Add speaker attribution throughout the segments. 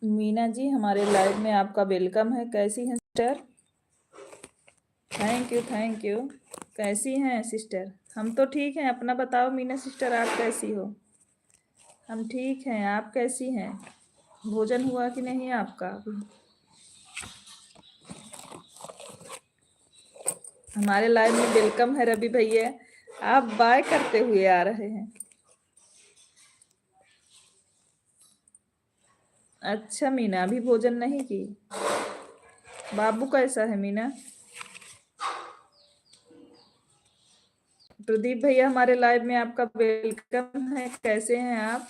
Speaker 1: मीना जी, हमारे लाइव में आपका वेलकम है। कैसी हैं sister? Thank you, thank you. कैसी हैं सिस्टर? हम तो ठीक हैं, अपना बताओ मीना सिस्टर, आप कैसी हो? हम ठीक हैं, आप कैसी हैं? भोजन हुआ कि नहीं आपका अभी? हमारे लाइव में वेलकम है रवि भैया। आप बाय करते हुए आ रहे हैं। अच्छा मीना, अभी भोजन नहीं की? बाबू कैसा है मीना? प्रदीप भैया, हमारे लाइव में आपका वेलकम है। कैसे हैं आप?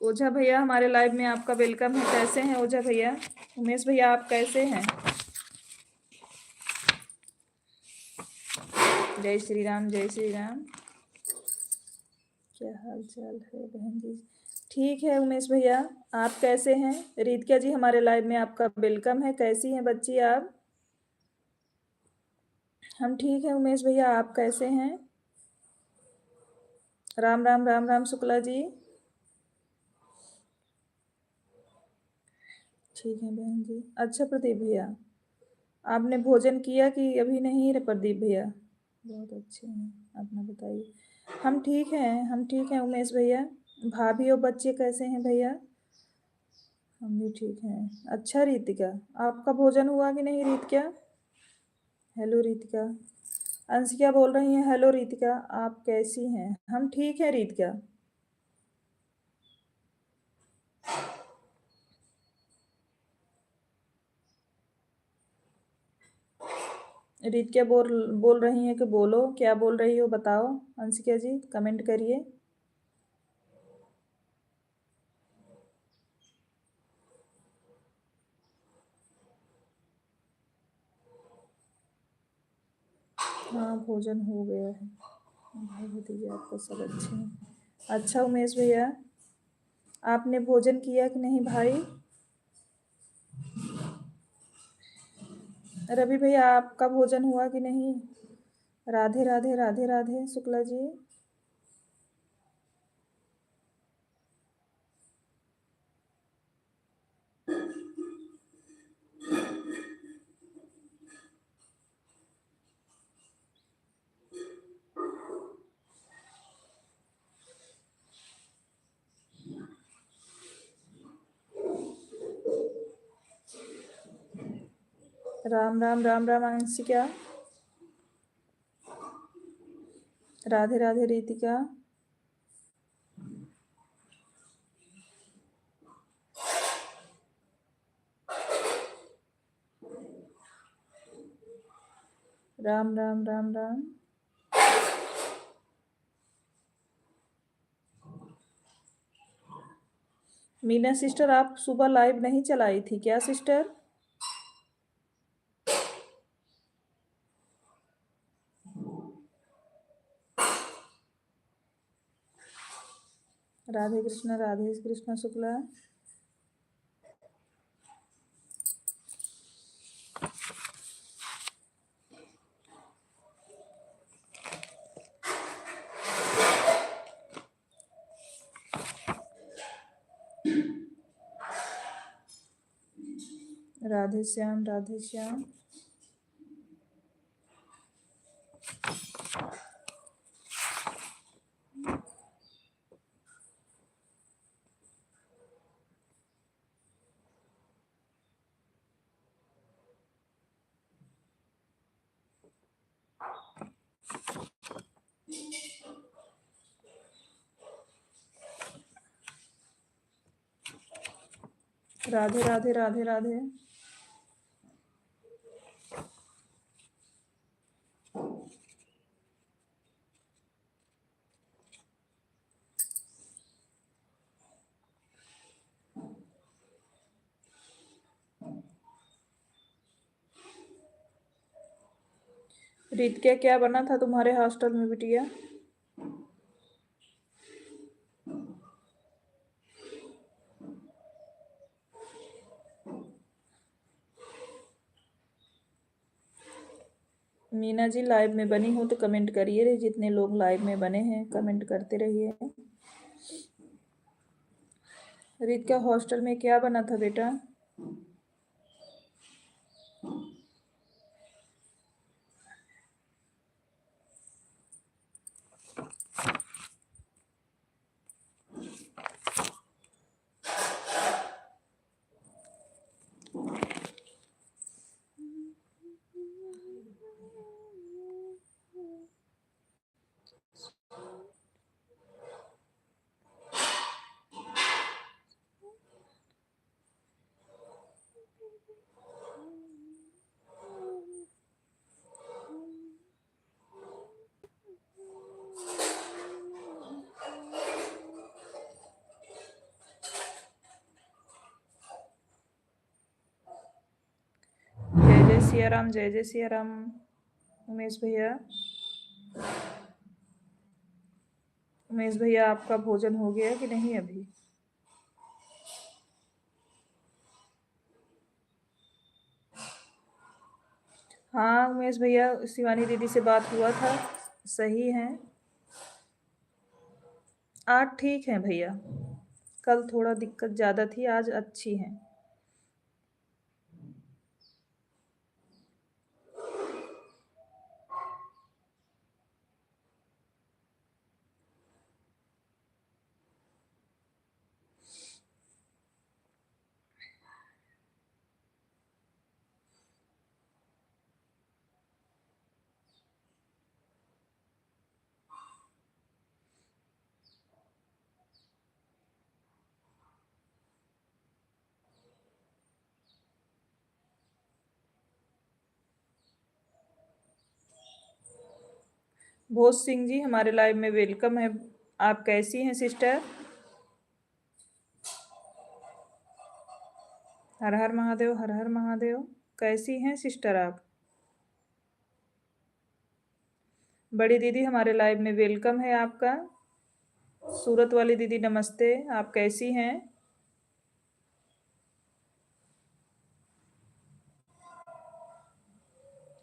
Speaker 1: ओझा भैया, हमारे लाइव में आपका वेलकम है। कैसे हैं ओझा भैया? उमेश भैया, आप कैसे हैं? जय श्री राम, जय श्री राम। क्या हाल चाल है बहन जी? ठीक है उमेश भैया, आप कैसे हैं? रीतिका जी, हमारे लाइव में आपका वेलकम है। कैसी हैं बच्ची आप? हम ठीक है उमेश भैया, आप कैसे हैं? राम राम, राम राम शुक्ला जी। ठीक है बहन जी। अच्छा प्रदीप भैया, आपने भोजन किया कि अभी नहीं रे प्रदीप भैया? बहुत अच्छे हैं, अपना बताइए। हम ठीक हैं, हम ठीक हैं उमेश भैया। भाभी और बच्चे कैसे हैं भैया? हम भी ठीक हैं। अच्छा रीतिका, आपका भोजन हुआ कि नहीं रीतिका? हेलो रीतिका। अंशिका बोल रही हैं हेलो रीतिका, आप कैसी हैं? हम ठीक है रीतिका। रीतिका बोल बोल रही हैं कि बोलो, क्या बोल रही हो बताओ। अंशिका जी कमेंट करिए। हाँ भोजन हो गया है। भाई भतीजे आपको सब अच्छे हैं। अच्छा उमेश भैया, आपने भोजन किया कि नहीं भाई? रवि भैया, आपका भोजन हुआ कि नहीं? राधे राधे, राधे राधे शुक्ला जी। राम राम, राम राम अंशिका। राधे राधे रीतिका। राम राम, राम राम। मीना सिस्टर, आप सुबह लाइव नहीं चलाई थी क्या सिस्टर? राधे कृष्णा, राधे कृष्णा शुक्ला। राधे श्याम, राधे श्याम। राधे राधे, राधे राधे। रीतिका, क्या बना था तुम्हारे हॉस्टल में बिटिया? मीना जी, लाइव में बनी हो तो कमेंट करिए रे। जितने लोग लाइव में बने हैं कमेंट करते रहिए। रीत का हॉस्टल में क्या बना था बेटा? जय जय सिया राम, जय जय सिया राम। उमेश भैया, उमेश भैया आपका भोजन हो गया कि नहीं अभी? हाँ उमेश भैया, शिवानी दीदी से बात हुआ था, सही है। आज ठीक है भैया, कल थोड़ा दिक्कत ज़्यादा थी, आज अच्छी हैं। भोज सिंह जी हमारे लाइव में वेलकम है। आप कैसी हैं सिस्टर? हर हर महादेव, हर हर महादेव। कैसी हैं सिस्टर आप? बड़ी दीदी हमारे लाइव में वेलकम है आपका। सूरत वाली दीदी नमस्ते, आप कैसी हैं?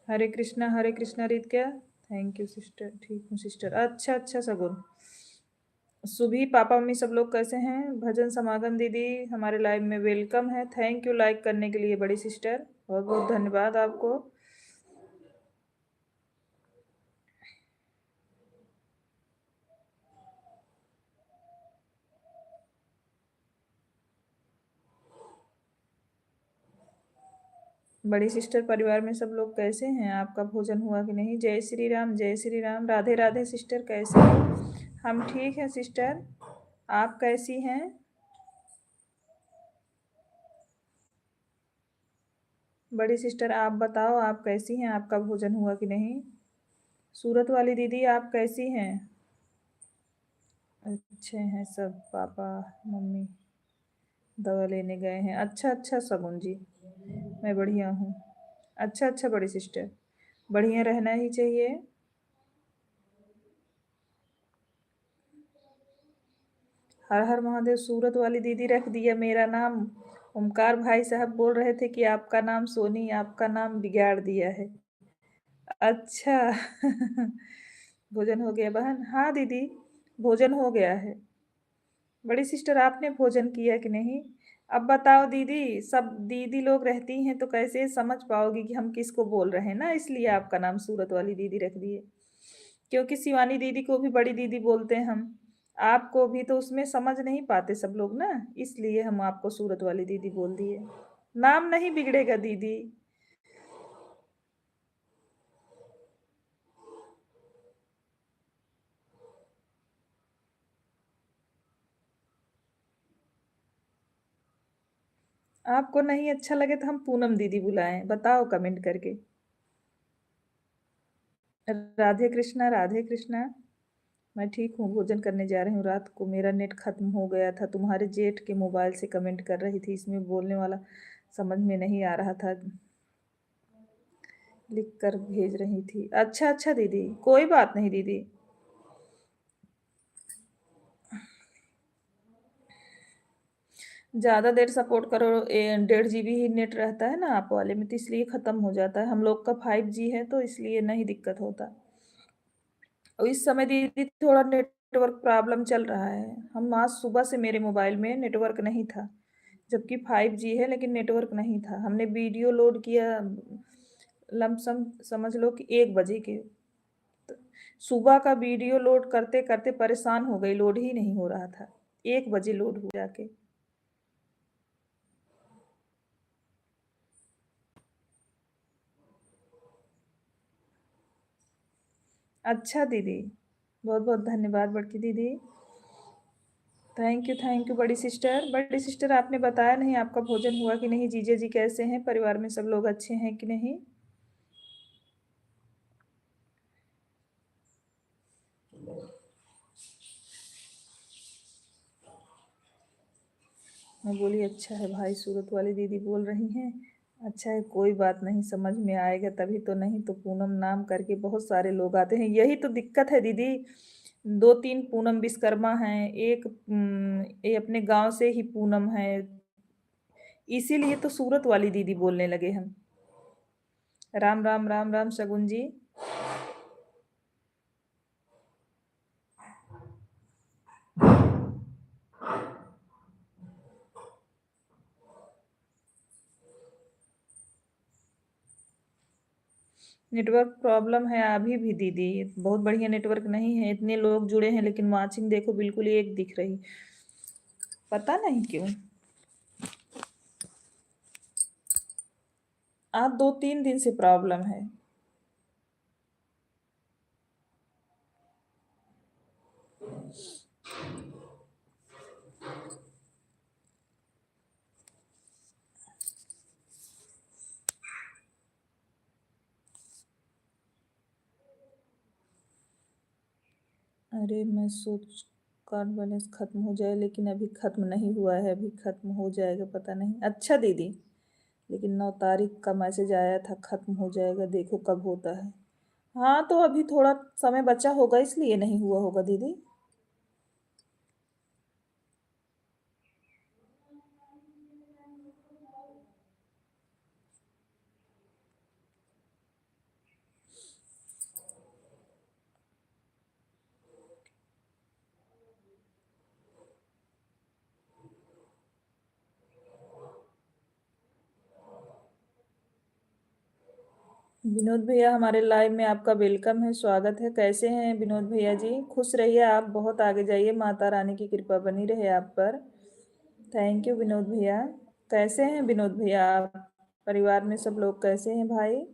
Speaker 1: हरे कृष्णा रीत क्या? थैंक यू सिस्टर, ठीक हूँ सिस्टर। अच्छा अच्छा सगुन। सुभी पापा मम्मी सब लोग कैसे हैं? भजन समागम दीदी हमारे लाइव में वेलकम है, थैंक यू लाइक करने के लिए बड़ी सिस्टर, बहुत बहुत धन्यवाद आपको। बड़ी सिस्टर परिवार में सब लोग कैसे हैं? आपका भोजन हुआ कि नहीं? जय श्री राम, जय श्री राम। राधे राधे सिस्टर, कैसे हो? हम ठीक हैं सिस्टर, आप कैसी हैं? बड़ी सिस्टर आप बताओ, आप कैसी हैं? आपका भोजन हुआ कि नहीं? सूरत वाली दीदी आप कैसी हैं? अच्छे हैं सब, पापा मम्मी दवा लेने गए हैं। अच्छा अच्छा सगुन जी, मैं बढ़िया हूँ। अच्छा अच्छा बड़ी सिस्टर, बढ़िया रहना ही चाहिए। हर हर महादेव। सूरत वाली दीदी रख दिया मेरा नाम। ओमकार भाई साहब बोल रहे थे कि आपका नाम सोनी, आपका नाम बिगाड़ दिया है। अच्छा भोजन हो गया बहन? हाँ दीदी, भोजन हो गया है। बड़ी सिस्टर आपने भोजन किया कि नहीं? अब बताओ दीदी, सब दीदी लोग रहती हैं तो कैसे समझ पाओगी कि हम किसको बोल रहे हैं ना, इसलिए आपका नाम सूरत वाली दीदी रख दिए। क्योंकि शिवानी दीदी को भी बड़ी दीदी बोलते हैं हम, आपको भी तो उसमें समझ नहीं पाते सब लोग ना, इसलिए हम आपको सूरत वाली दीदी बोल दिए। नाम नहीं बिगड़ेगा दीदी। आपको नहीं अच्छा लगे तो हम पूनम दीदी बुलाएं? बताओ कमेंट करके। राधे कृष्णा, राधे कृष्णा। मैं ठीक हूँ, भोजन करने जा रही हूँ। रात को मेरा नेट खत्म हो गया था, तुम्हारे जेठ के मोबाइल से कमेंट कर रही थी, इसमें बोलने वाला समझ में नहीं आ रहा था, लिख कर भेज रही थी। अच्छा अच्छा दीदी, कोई बात नहीं दीदी। ज़्यादा देर सपोर्ट करो, 1.5 GB ही नेट रहता है ना आप वाले में, तो इसलिए ख़त्म हो जाता है। हम लोग का 5G है तो इसलिए नहीं दिक्कत होता। और इस समय दीदी थोड़ा नेट नेटवर्क प्रॉब्लम चल रहा है। हम आज सुबह से मेरे मोबाइल में नेटवर्क नहीं था, जबकि 5G है लेकिन नेटवर्क नहीं था। हमने वीडियो लोड किया, लमसम समझ लो कि 1 बजे के। सुबह का वीडियो लोड करते-करते परेशान हो गई, लोड ही नहीं हो रहा था। 1 बजे लोड हुआ जाके। अच्छा दीदी, बहुत-बहुत धन्यवाद बड़की दीदी। थैंक यू बड़ी सिस्टर। बड़ी सिस्टर आपने बताया नहीं आपका भोजन हुआ कि नहीं? जीजा जी कैसे हैं? परिवार में सब लोग अच्छे हैं कि नहीं? मैं बोली अच्छा है भाई, सूरत वाली दीदी बोल रही हैं। अच्छा है, कोई बात नहीं, समझ में आएगा तभी तो, नहीं तो पूनम नाम करके बहुत सारे लोग आते हैं। यही तो दिक्कत है दीदी। 2-3 पूनम विश्वकर्मा हैं, एक ये अपने गांव से ही पूनम है, इसीलिए तो सूरत वाली दीदी बोलने लगे हम। राम राम राम राम शगुन जी। नेटवर्क प्रॉब्लम है अभी भी दीदी, बहुत बढ़िया नेटवर्क नहीं है। इतने लोग जुड़े हैं लेकिन वाचिंग देखो बिल्कुल एक दिख रही, पता नहीं क्यों। आज 2-3 दिन से प्रॉब्लम है। अरे मैं सोच कार्ड बैलेंस खत्म हो जाए, लेकिन अभी खत्म नहीं हुआ है, अभी खत्म हो जाएगा पता नहीं। अच्छा दीदी, लेकिन 9 तारीख का मैसेज आया था खत्म हो जाएगा, देखो कब होता है। हाँ तो अभी थोड़ा समय बचा होगा इसलिए नहीं हुआ होगा दीदी। विनोद भैया हमारे लाइव में आपका वेलकम है, स्वागत है। कैसे हैं विनोद भैया जी? खुश रहिए आप, बहुत आगे जाइए, माता रानी की कृपा बनी रहे आप पर। थैंक यू विनोद भैया। कैसे हैं विनोद भैया आप? परिवार में सब लोग कैसे हैं भाई?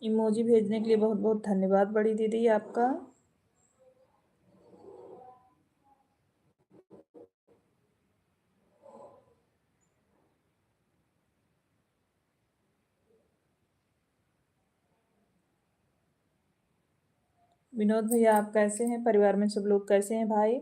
Speaker 1: इमोजी भेजने के लिए बहुत बहुत धन्यवाद बड़ी दीदी आपका। विनोद भैया आप कैसे हैं? परिवार में सब लोग कैसे हैं भाई?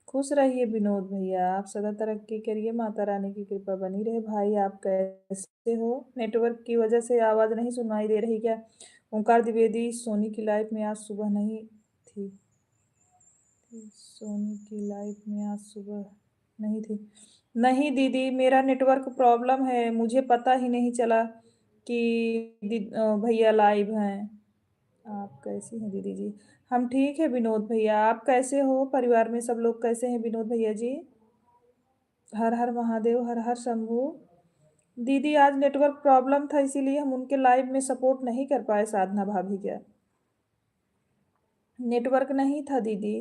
Speaker 1: खुश रहिए विनोद भैया, आप सदा तरक्की करिए, माता रानी की कृपा बनी रहे। भाई आप कैसे हो? नेटवर्क की वजह से आवाज़ नहीं सुनाई दे रही क्या? ओंकार द्विवेदी, सोनी की लाइफ में आज सुबह नहीं थी। सोनी की लाइफ में आज सुबह नहीं थी। नहीं दीदी, मेरा नेटवर्क प्रॉब्लम है, मुझे पता ही नहीं चला कि भैया लाइव हैं। आप कैसी हैं दीदी जी? हम ठीक है विनोद भैया, आप कैसे हो? परिवार में सब लोग कैसे हैं विनोद भैया जी? हर हर महादेव, हर हर शंभू। दीदी आज नेटवर्क प्रॉब्लम था, इसीलिए हम उनके लाइव में सपोर्ट नहीं कर पाए, साधना भाभी का नेटवर्क नहीं था दीदी।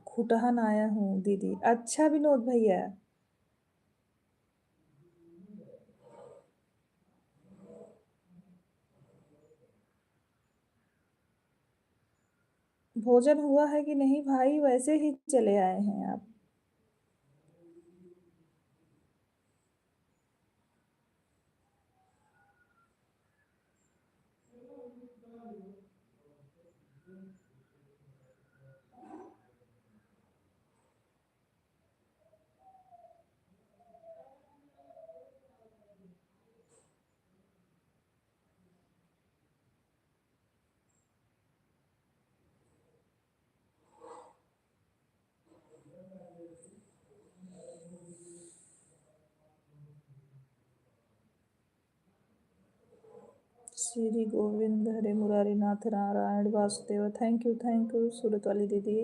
Speaker 1: खुटहन आया हूँ दीदी। अच्छा विनोद भैया, भोजन हुआ है कि नहीं भाई? वैसे ही चले आए हैं आप? श्री गोविंद हरे मुरारी नाथ नारायण वासुदेव। थैंक यू सूरत वाली दीदी।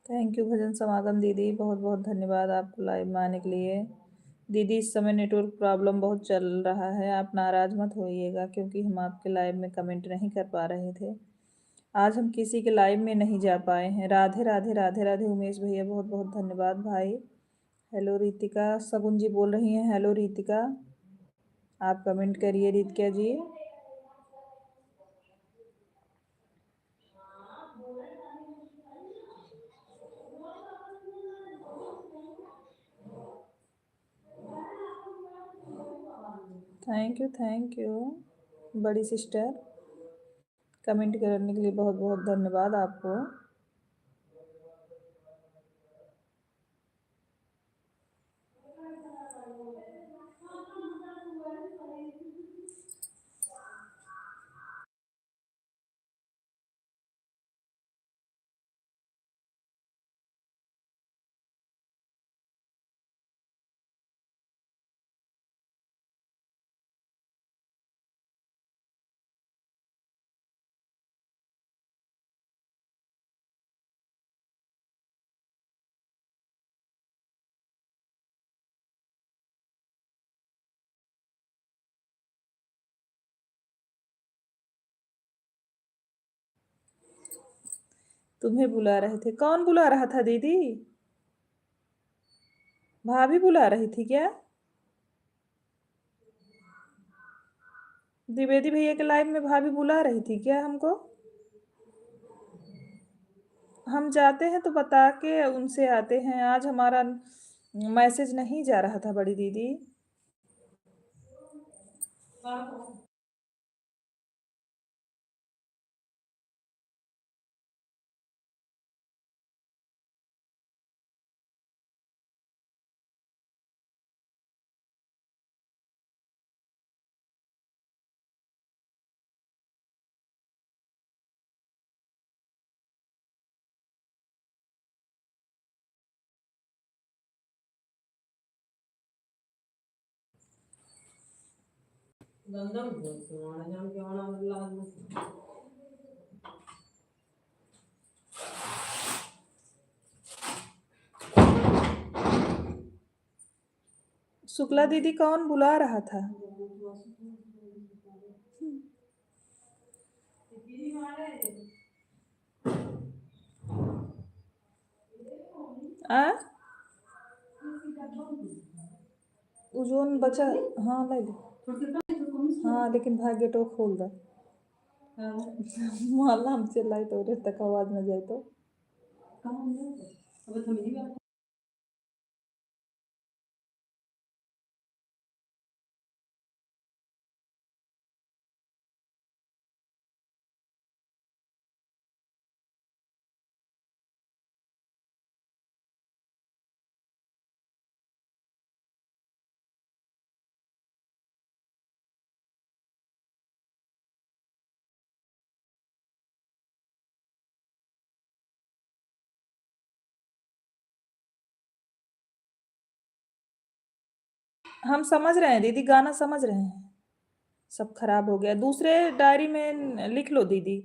Speaker 1: थैंक यू भजन समागम दीदी, बहुत बहुत धन्यवाद आपको लाइव में आने के लिए। दीदी इस समय नेटवर्क प्रॉब्लम बहुत चल रहा है, आप नाराज मत होइएगा क्योंकि हम आपके लाइव में कमेंट नहीं कर पा रहे थे। आज हम किसी के लाइव में नहीं जा पाए हैं। राधे राधे राधे राधे उमेश भैया, बहुत बहुत धन्यवाद भाई। हेलो रितिका, सगुन जी बोल रही हैं हेलो रितिका। आप कमेंट करिए रितिका जी। थैंक यू बड़ी सिस्टर, कमेंट करने के लिए बहुत बहुत धन्यवाद आपको। तुम्हें बुला रहे थे? कौन बुला रहा था दीदी? भाभी बुला रही थी क्या? द्विवेदी भैया के लाइव में भाभी बुला रही थी क्या हमको? हम जाते हैं तो बता के उनसे आते हैं। आज हमारा मैसेज नहीं जा रहा था बड़ी दीदी। शुक्ला दीदी कौन बुला रहा था? आ उजोन बचा। हाँ ले लो। हाँ लेकिन भाग्य तो खोल दो। मोहल्ला हमसे लाइट हो रहे तक आवाज न जाए तो। हम समझ रहे हैं दीदी, गाना समझ रहे हैं। सब खराब हो गया, दूसरे डायरी में लिख लो दीदी।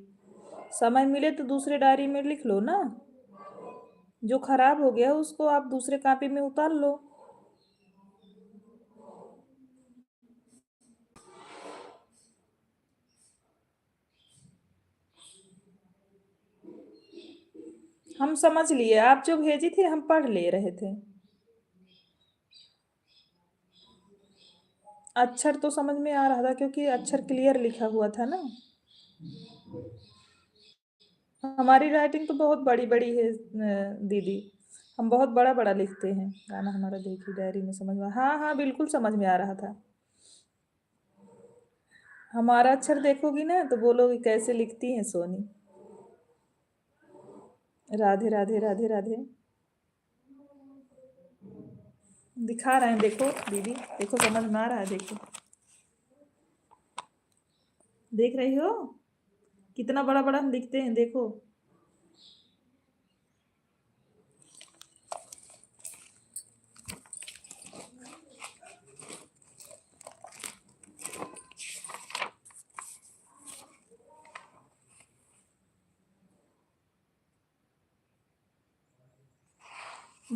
Speaker 1: समय मिले तो दूसरे डायरी में लिख लो ना। जो खराब हो गया उसको आप दूसरे कॉपी में उतार लो। हम समझ लिए, आप जो भेजी थी हम पढ़ ले रहे थे। अक्षर तो समझ में आ रहा था क्योंकि अक्षर क्लियर लिखा हुआ था ना। हमारी राइटिंग तो बहुत बड़ी बड़ी है दीदी, हम बहुत बड़ा बड़ा लिखते हैं। गाना हमारा देखी डायरी में समझ में, हाँ हाँ बिल्कुल समझ में आ रहा था। हमारा अक्षर देखोगी ना तो बोलोगी कैसे लिखती हैं सोनी। राधे राधे राधे राधे। दिखा रहे हैं देखो दीदी, देखो समझ में आ रहा है, देखो देख रही हो कितना बड़ा बड़ा हम लिखते हैं, देखो।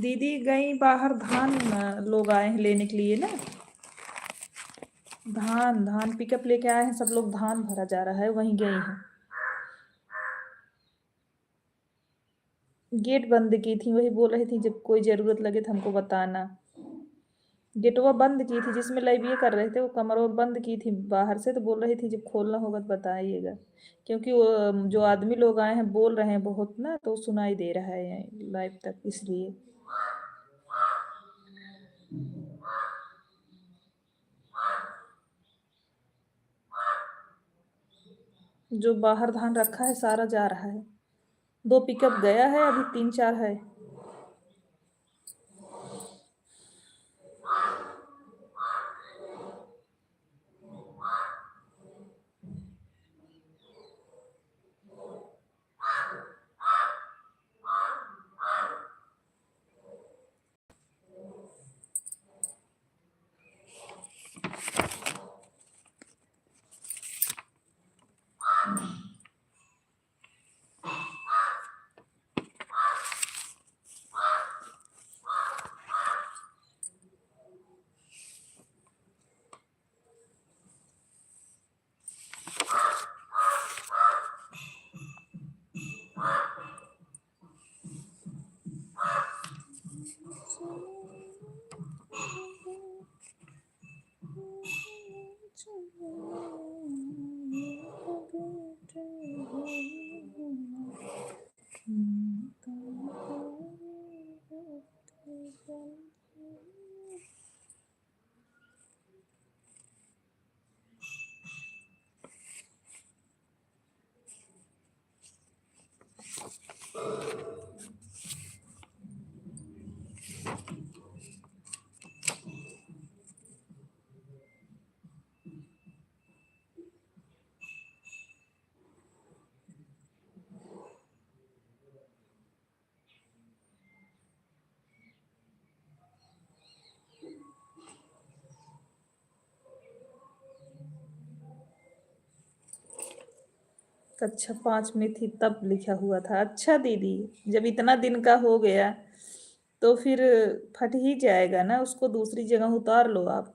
Speaker 1: दीदी गई बाहर, धान लोग आए हैं लेने के लिए ना। धान धान पिकअप लेके आए हैं सब लोग, धान भरा जा रहा है, वहीं गई हैं। गेट बंद की थी, वही बोल रही थी जब कोई ज़रूरत लगे तो हमको बताना। गेटवा बंद की थी, जिसमें लाइव ये कर रहे थे वो कमरा बंद की थी बाहर से, तो बोल रही थी जब खोलना होगा तो बताइएगा। क्योंकि वो जो आदमी लोग आए हैं बोल रहे हैं बहुत ना, तो सुनाई दे रहा है लाइव तक, इसलिए। जो बाहर धान रखा है सारा जा रहा है। 2 पिकअप गया है, अभी 3-4 है। कक्षा 5 में थी तब लिखा हुआ था। अच्छा दीदी, जब इतना दिन का हो गया तो फिर फट ही जाएगा ना, उसको दूसरी जगह उतार लो आप।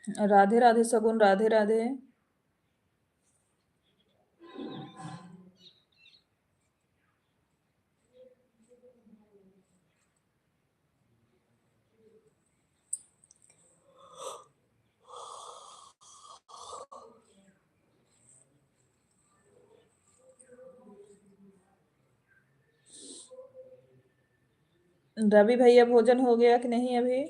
Speaker 1: राधे राधे सगुन, राधे राधे। रवि भैया भोजन हो गया कि नहीं अभी?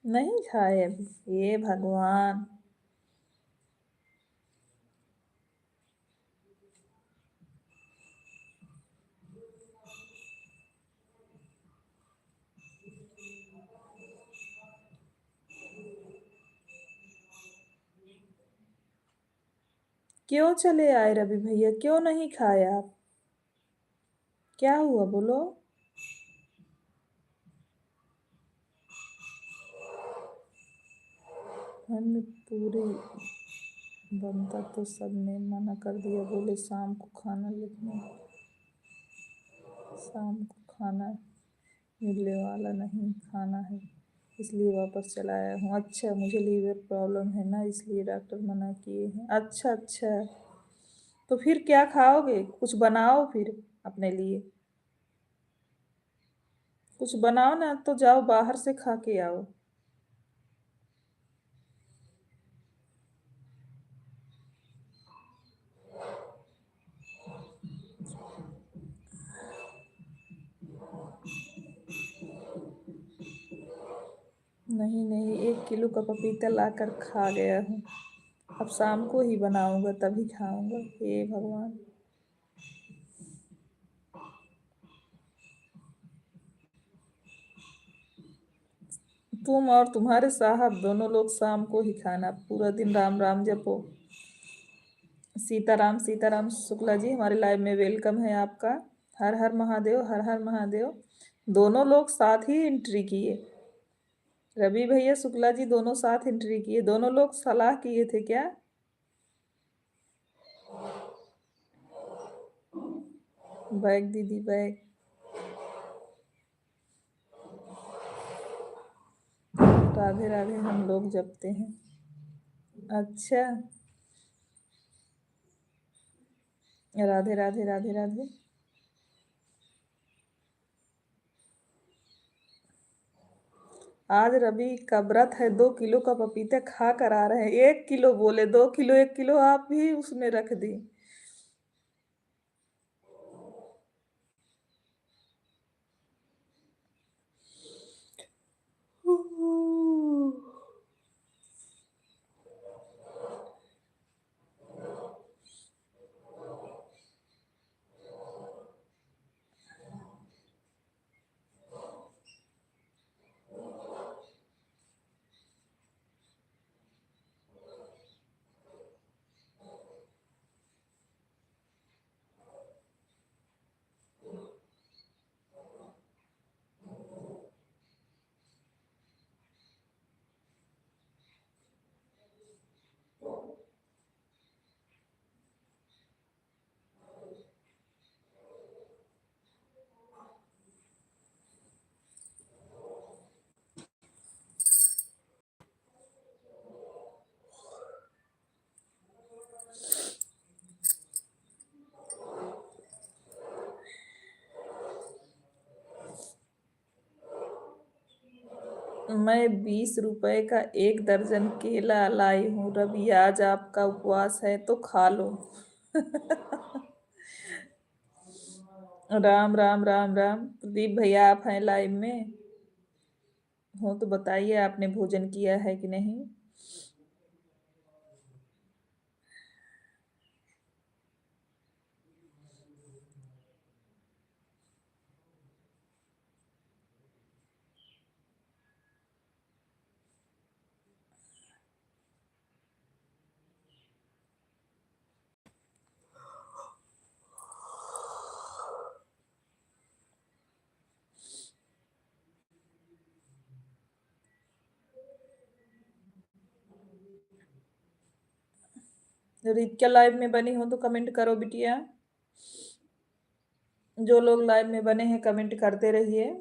Speaker 1: नहीं खाए अभी? ये भगवान। क्यों चले आए रवि भैया, क्यों नहीं खाए आप? क्या हुआ बोलो। हम पूरी बनता तो सबने मना कर दिया, बोले शाम को खाना, लेकिन शाम को खाना मिलने वाला नहीं, खाना है इसलिए वापस चला आया हूँ। अच्छा, मुझे लीवर प्रॉब्लम है ना, इसलिए डॉक्टर मना किए हैं। अच्छा, तो फिर क्या खाओगे? कुछ बनाओ फिर अपने लिए। कुछ बनाओ ना, तो जाओ बाहर से खा के आओ। नहीं नहीं, 1 किलो का पपीता लाकर खा गया हूँ। अब शाम को ही बनाऊंगा तभी खाऊंगा। हे भगवान। तुम और तुम्हारे साहब दोनों लोग शाम को ही खाना, पूरा दिन राम राम जपो। सीताराम सीताराम शुक्ला जी, हमारे लाइव में वेलकम है आपका। हर हर महादेव, हर हर महादेव। दोनों लोग साथ ही एंट्री किए। रवि भैया, शुक्ला जी दोनों साथ एंट्री किए। दोनों लोग सलाह किए थे क्या? बैग दीदी बैग। राधे राधे हम लोग जपते हैं। अच्छा। राधे राधे राधे राधे। आज रवि का व्रत है, 2 किलो का पपीता खा कर आ रहे हैं। 1 किलो बोले, 2 किलो, 1 किलो आप भी उसमें रख दी। मैं 20 रुपए का 1 दर्जन केला लाई हूँ रवि, आज आपका उपवास है तो खा लो। राम राम राम राम। प्रदीप भैया, आप हैं लाइव में? हो तो बताइए, आपने भोजन किया है कि नहीं? रितिका लाइव में बनी हो तो कमेंट करो बिटिया। जो लोग लाइव में बने हैं कमेंट करते रहिए।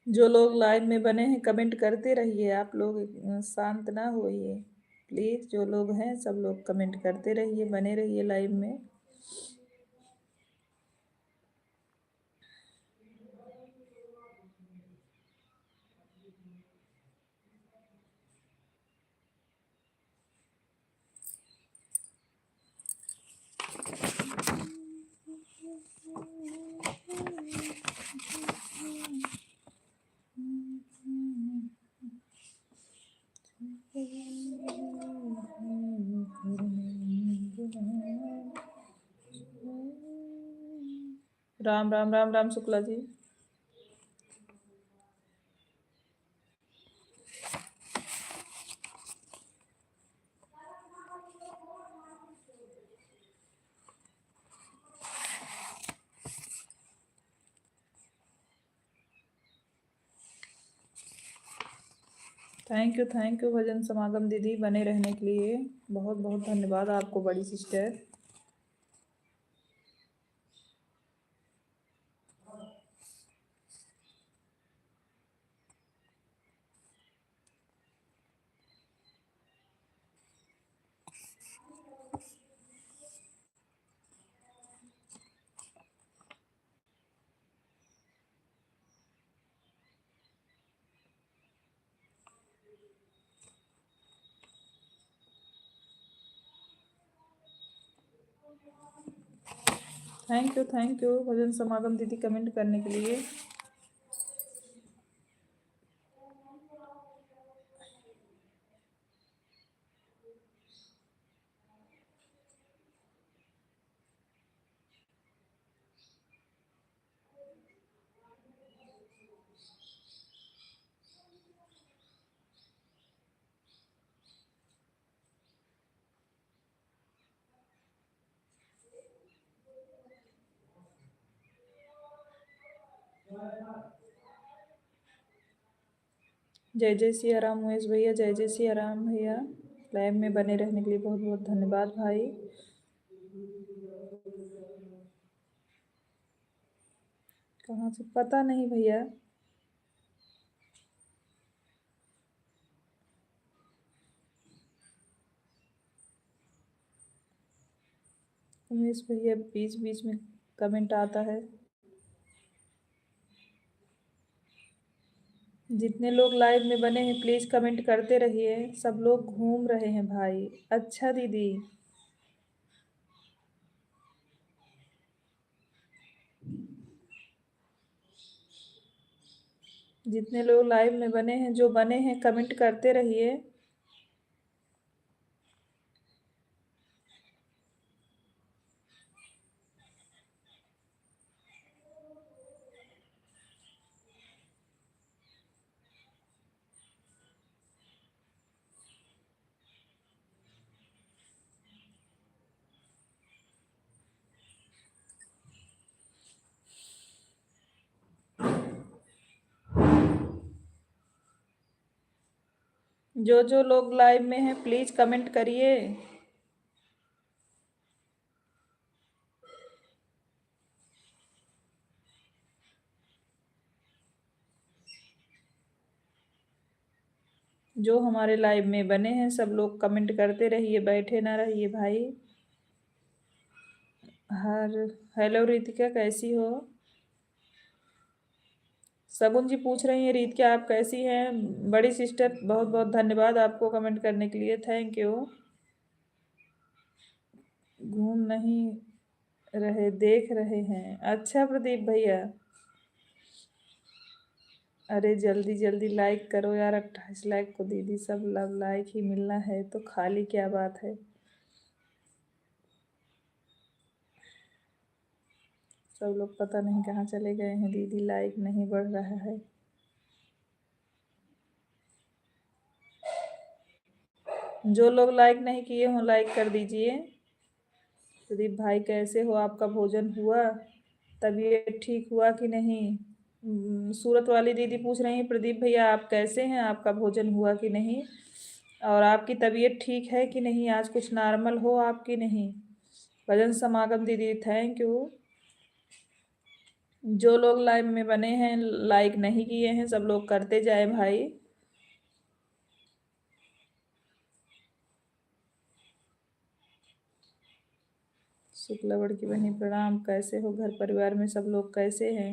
Speaker 1: जो लोग लाइव में बने हैं कमेंट करते रहिए। आप लोग शांत ना होइए प्लीज। जो लोग हैं सब लोग कमेंट करते रहिए, बने रहिए लाइव में। राम राम राम राम शुक्ला जी। थैंक यू भजन समागम दीदी बने रहने के लिए। बहुत बहुत धन्यवाद आपको बड़ी सिस्टर। थैंक यू भजन समागम दीदी कमेंट करने के लिए। जय जय सिया राम महेश भैया, जय जय सिया राम भैया। लाइव में बने रहने के लिए बहुत बहुत धन्यवाद भाई। कहाँ से पता नहीं भैया। उमेश भैया बीच बीच में कमेंट आता है। जितने लोग लाइव में बने हैं प्लीज कमेंट करते रहिए। सब लोग घूम रहे हैं भाई। अच्छा दीदी। जितने लोग लाइव में बने हैं, जो बने हैं कमेंट करते रहिए। जो जो लोग लाइव में हैं प्लीज कमेंट करिए। जो हमारे लाइव में बने हैं सब लोग कमेंट करते रहिए, बैठे ना रहिए भाई। हर हेलो रितिका, कैसी हो? सगुन जी पूछ रही हैं रितिका आप कैसी हैं? बड़ी सिस्टर बहुत बहुत धन्यवाद आपको कमेंट करने के लिए, थैंक यू। घूम नहीं रहे, देख रहे हैं। अच्छा प्रदीप भैया। अरे जल्दी जल्दी लाइक करो यार, 28 लाइक को दीदी सब लव लाइक ही मिलना है तो खाली क्या बात है। सब लोग पता नहीं कहाँ चले गए हैं दीदी, लाइक नहीं बढ़ रहा है। जो लोग लाइक नहीं किए हों लाइक कर दीजिए। प्रदीप भाई कैसे हो, आपका भोजन हुआ? तबीयत ठीक हुआ कि नहीं? सूरत वाली दीदी पूछ रही हैं प्रदीप भैया आप कैसे हैं, आपका भोजन हुआ कि नहीं, और आपकी तबीयत ठीक है कि नहीं, आज कुछ नॉर्मल हो आपकी नहीं। भजन समागम दीदी थैंक यू। जो लोग लाइव में बने हैं लाइक नहीं किए हैं सब लोग करते जाए भाई। शुक्लवड़ की बहनी प्रणाम, कैसे हो, घर परिवार में सब लोग कैसे हैं?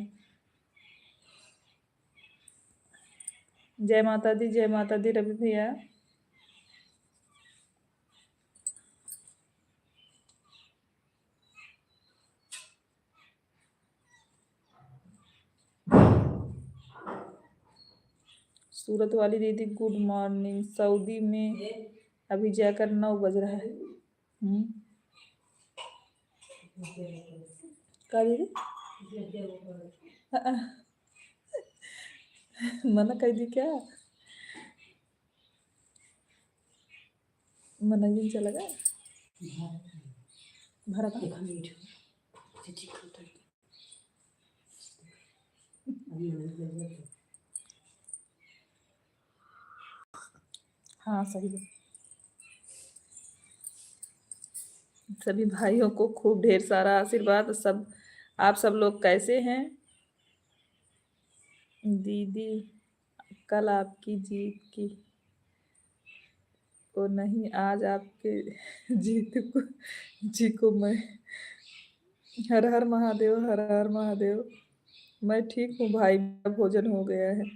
Speaker 1: जय माता दी, जय माता दी रवि भैया। सूरत वाली दीदी गुड मॉर्निंग। सऊदी में अभी जाकर 9 बज रहा है। का दीदी मना कर दी क्या? मना ही चला गया भरा था। हाँ सही है। सभी भाइयों को खूब ढेर सारा आशीर्वाद। सब आप सब लोग कैसे हैं? दीदी कल आपकी जीत की को नहीं, आज आपके जीत को जी को मैं। हर हर महादेव, हर हर महादेव। मैं ठीक हूँ भाई, मेरा भोजन हो गया है।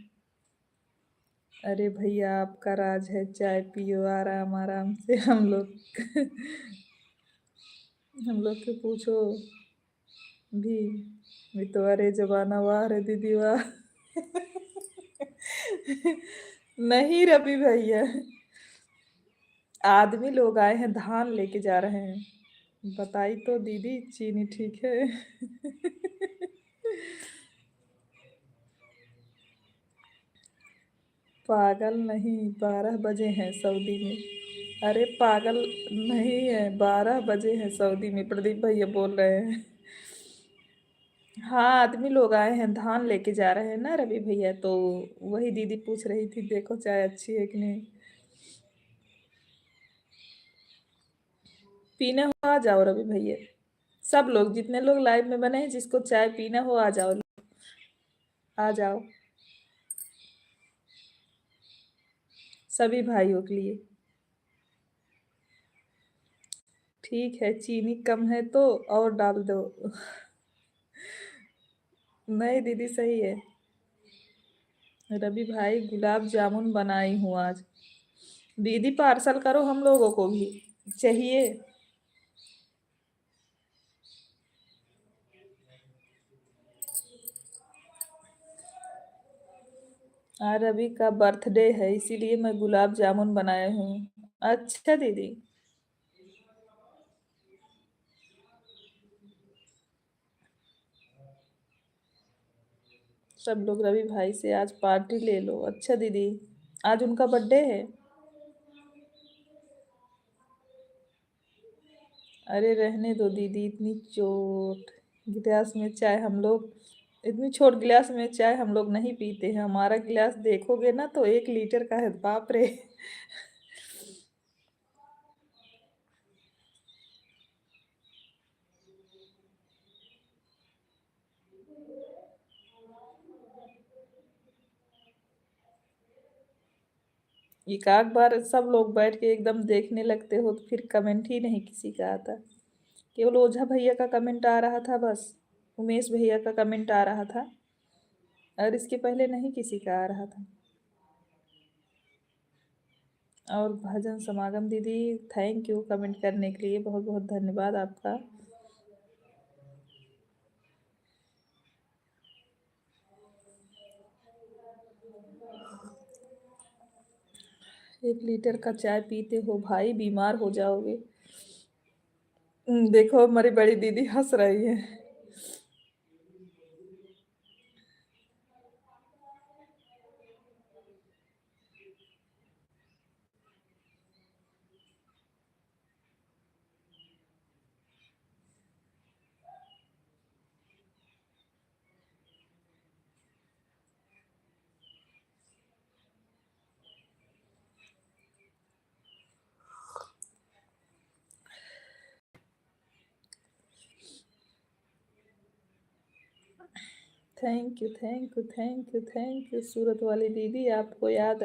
Speaker 1: अरे भैया आपका राज है, चाय पियो आराम आराम से। हम लोग के पूछो भी। भी तो अरे जमाना वाह रे दीदी वाह। नहीं रवि भैया, आदमी लोग आए हैं, धान लेके जा रहे हैं। बताई तो दीदी, चीनी ठीक है। पागल नहीं, 12 बजे हैं सऊदी में। अरे पागल नहीं है, 12 बजे हैं सऊदी में, प्रदीप भैया बोल रहे हैं। हाँ आदमी लोग आए हैं, धान लेके जा रहे हैं ना रवि भैया, तो वही दीदी पूछ रही थी, देखो चाय अच्छी है कि नहीं। पीने हो आ जाओ रवि भैया। सब लोग, जितने लोग लाइव में बने हैं, जिसको चाय पीना हो आ जाओ। आ जाओ सभी भाइयों के लिए। ठीक है, चीनी कम है तो और डाल दो। नहीं दीदी सही है। रवि भाई गुलाब जामुन बनाई हूँ आज। दीदी पार्सल करो, हम लोगों को भी चाहिए। आज रवि का बर्थडे है, इसीलिए मैं गुलाब जामुन बनाए हूँ। अच्छा दीदी। सब लोग रवि भाई से आज पार्टी ले लो। अच्छा दीदी, आज उनका बर्थडे है। अरे रहने दो दीदी, इतनी चोट। गिलास में चाय हम लोग, इतनी छोट गिलास में चाय हम लोग नहीं पीते हैं। हमारा गिलास देखोगे ना तो 1 लीटर का है, बाप रे। एक आध बार सब लोग बैठ के एकदम देखने लगते हो तो फिर कमेंट ही नहीं किसी का आता। केवल ओझा भैया का कमेंट आ रहा था बस। उमेश भैया का कमेंट आ रहा था, और इसके पहले नहीं किसी का आ रहा था। और भजन समागम दीदी, थैंक यू कमेंट करने के लिए, बहुत बहुत धन्यवाद आपका। 1 लीटर का चाय पीते हो भाई, बीमार हो जाओगे। देखो हमारी बड़ी दीदी हंस रही है। Thank you thank you thank you thank you Surat वाली दीदी, आपको याद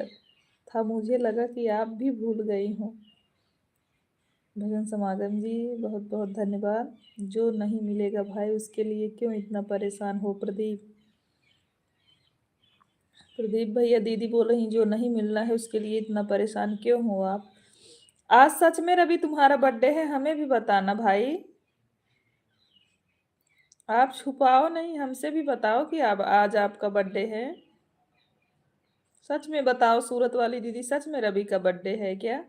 Speaker 1: था, मुझे लगा कि आप भी भूल गई हो। भजन समागम जी, बहुत बहुत धन्यवाद। जो नहीं मिलेगा भाई उसके लिए क्यों इतना परेशान हो प्रदीप। प्रदीप भैया दीदी बोल रही, जो नहीं मिलना है उसके लिए इतना परेशान क्यों हो आप। आज सच में रवि तुम्हारा बर्थडे है, हमें भी बताना भाई। आप छुपाओ नहीं, हमसे भी बताओ कि अब आज आपका बर्थडे है। सच में बताओ सूरत वाली दीदी, सच में रवि का बर्थडे है क्या?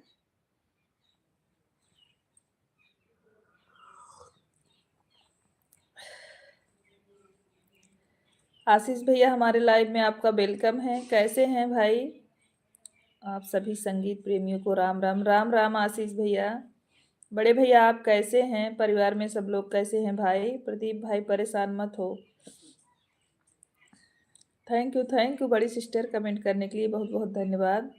Speaker 1: आशीष भैया हमारे लाइव में आपका वेलकम है, कैसे हैं भाई? आप सभी संगीत प्रेमियों को राम राम राम राम। आशीष भैया, बड़े भैया आप कैसे हैं? परिवार में सब लोग कैसे हैं भाई? प्रदीप भाई परेशान मत हो। थैंक यू बड़ी सिस्टर, कमेंट करने के लिए बहुत बहुत धन्यवाद।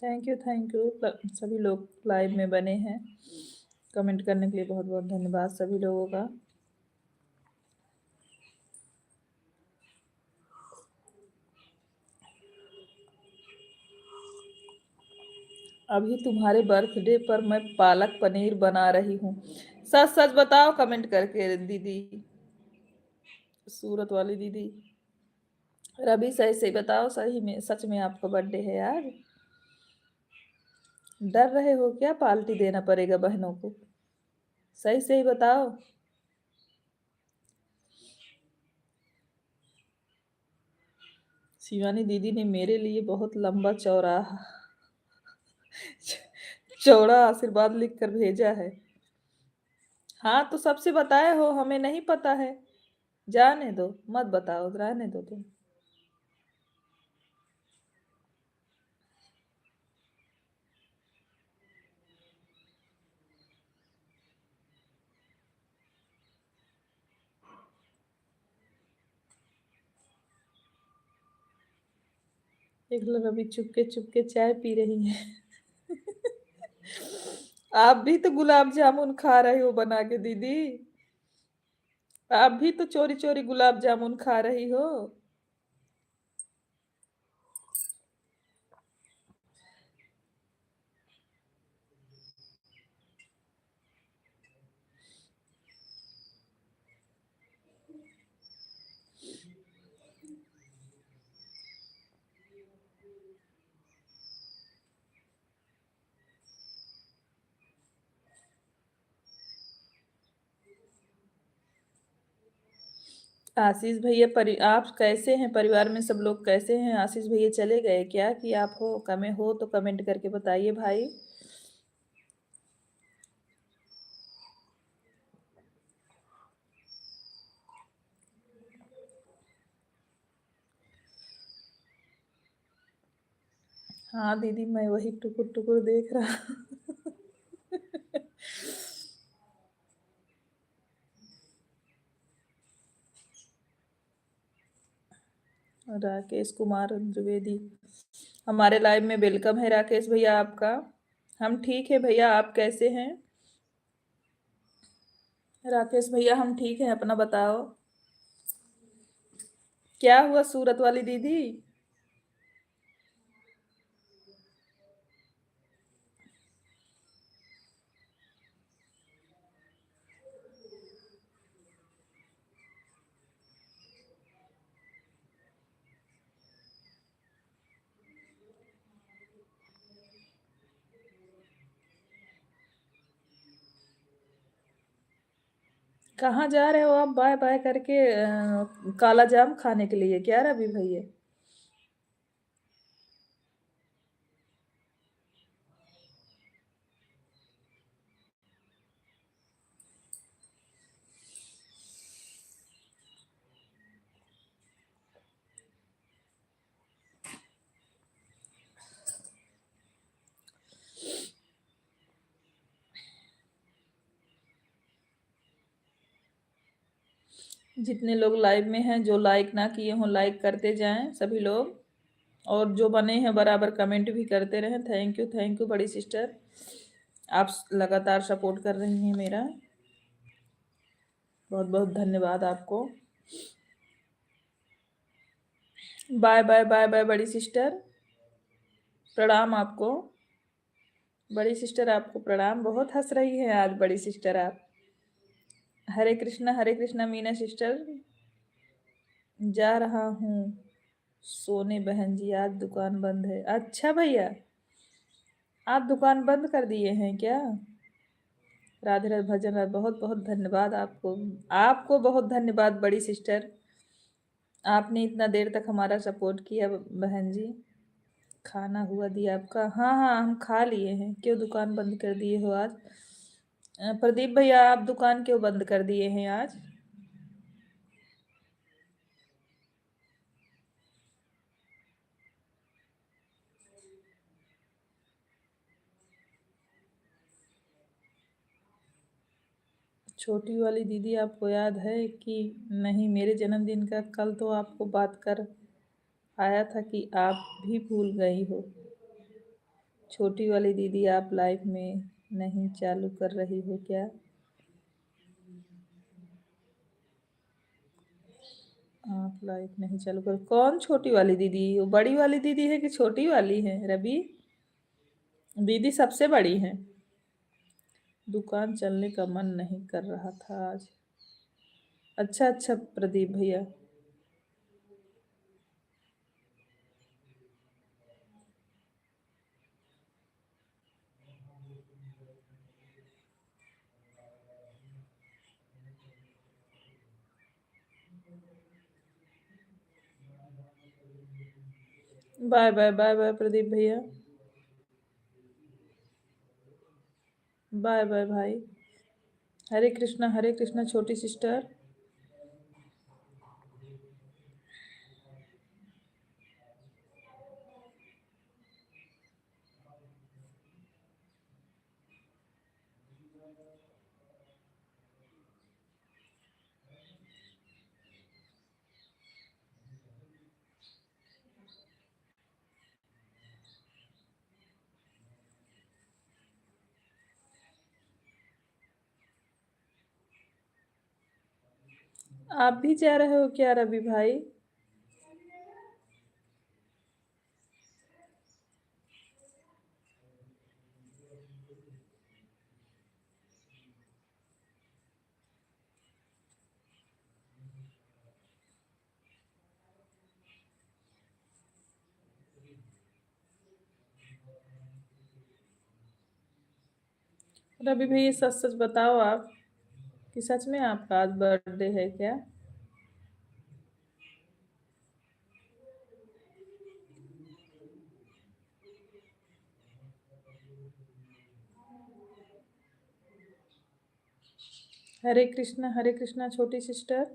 Speaker 1: थैंक यू सभी लोग लाइव में बने हैं। कमेंट करने के लिए बहुत बहुत धन्यवाद सभी लोगों का। अभी तुम्हारे बर्थडे पर मैं पालक पनीर बना रही हूँ। सच सच बताओ कमेंट करके दीदी, सूरत वाली दीदी। रवि सही सही बताओ, सही में सच में आपका बर्थडे है यार? डर रहे हो क्या पार्टी देना पड़ेगा बहनों को? सही सही बताओ। शिवानी दीदी ने मेरे लिए बहुत लंबा चौड़ा चौड़ा आशीर्वाद लिख कर भेजा है। हाँ तो सबसे बताए हो, हमें नहीं पता है। जाने दो, मत बताओ, रहने दो तुम। एक लोग अभी चुपके चुपके चाय पी रही हैं। आप भी तो गुलाब जामुन खा रहे हो बना के दीदी। आप भी तो चोरी चोरी गुलाब जामुन खा रही हो। आशीष भैया आप कैसे हैं? परिवार में सब लोग कैसे हैं? आशीष भैया चले गए क्या कि आप हो कमे हो? तो कमेंट करके बताइए भाई। हाँ दीदी, मैं वही टुकुर टुकुर देख रहा। राकेश कुमार द्विवेदी हमारे लाइव में वेलकम है राकेश भैया आपका। हम ठीक है भैया, आप कैसे हैं? राकेश भैया हम ठीक हैं, अपना बताओ। क्या हुआ सूरत वाली दीदी? कहाँ जा रहे हो आप बाय बाय करके? काला जाम खाने के लिए क्या रवि भैया? जितने लोग लाइव में हैं, जो लाइक ना किए हों लाइक करते जाएं सभी लोग। और जो बने हैं बराबर कमेंट भी करते रहें। थैंक यू बड़ी सिस्टर, आप लगातार सपोर्ट कर रही हैं मेरा। बहुत बहुत धन्यवाद आपको। बाय बाय बाय बाय बड़ी सिस्टर, प्रणाम आपको। बड़ी सिस्टर आपको प्रणाम। बहुत हंस रही है आज बड़ी सिस्टर आप। हरे कृष्णा मीना सिस्टर। जा रहा हूँ सोने बहन जी, आज दुकान बंद है। अच्छा भैया, आप दुकान बंद कर दिए हैं क्या? राधे राधे भजन राधे, बहुत बहुत धन्यवाद आपको। आपको बहुत धन्यवाद बड़ी सिस्टर, आपने इतना देर तक हमारा सपोर्ट किया बहन जी। खाना हुआ दिया आपका? हाँ हाँ हम खा लिए हैं। क्यों दुकान बंद कर दिए हो आज? प्रदीप भैया आप दुकान क्यों बंद कर दिए हैं आज? छोटी वाली दीदी आपको याद है कि नहीं मेरे जन्मदिन का? कल तो आपको बात कर आया था कि आप भी भूल गई हो। छोटी वाली दीदी आप लाइव में नहीं चालू कर रही हो क्या? आप लाइव नहीं चालू कर, कौन छोटी वाली दीदी? वो बड़ी वाली दीदी है कि छोटी वाली है रवि? दीदी सबसे बड़ी है। दुकान चलने का मन नहीं कर रहा था आज। अच्छा अच्छा प्रदीप भैया। Bye bye bye bye Pradeep भैया। बाय बाय भाई। हरे कृष्णा छोटी सिस्टर। आप भी जा रहे हो क्या रवि भाई? रवि भैया सच सच बताओ आप कि सच में आपका आज बर्थडे है क्या? हरे कृष्णा छोटी सिस्टर।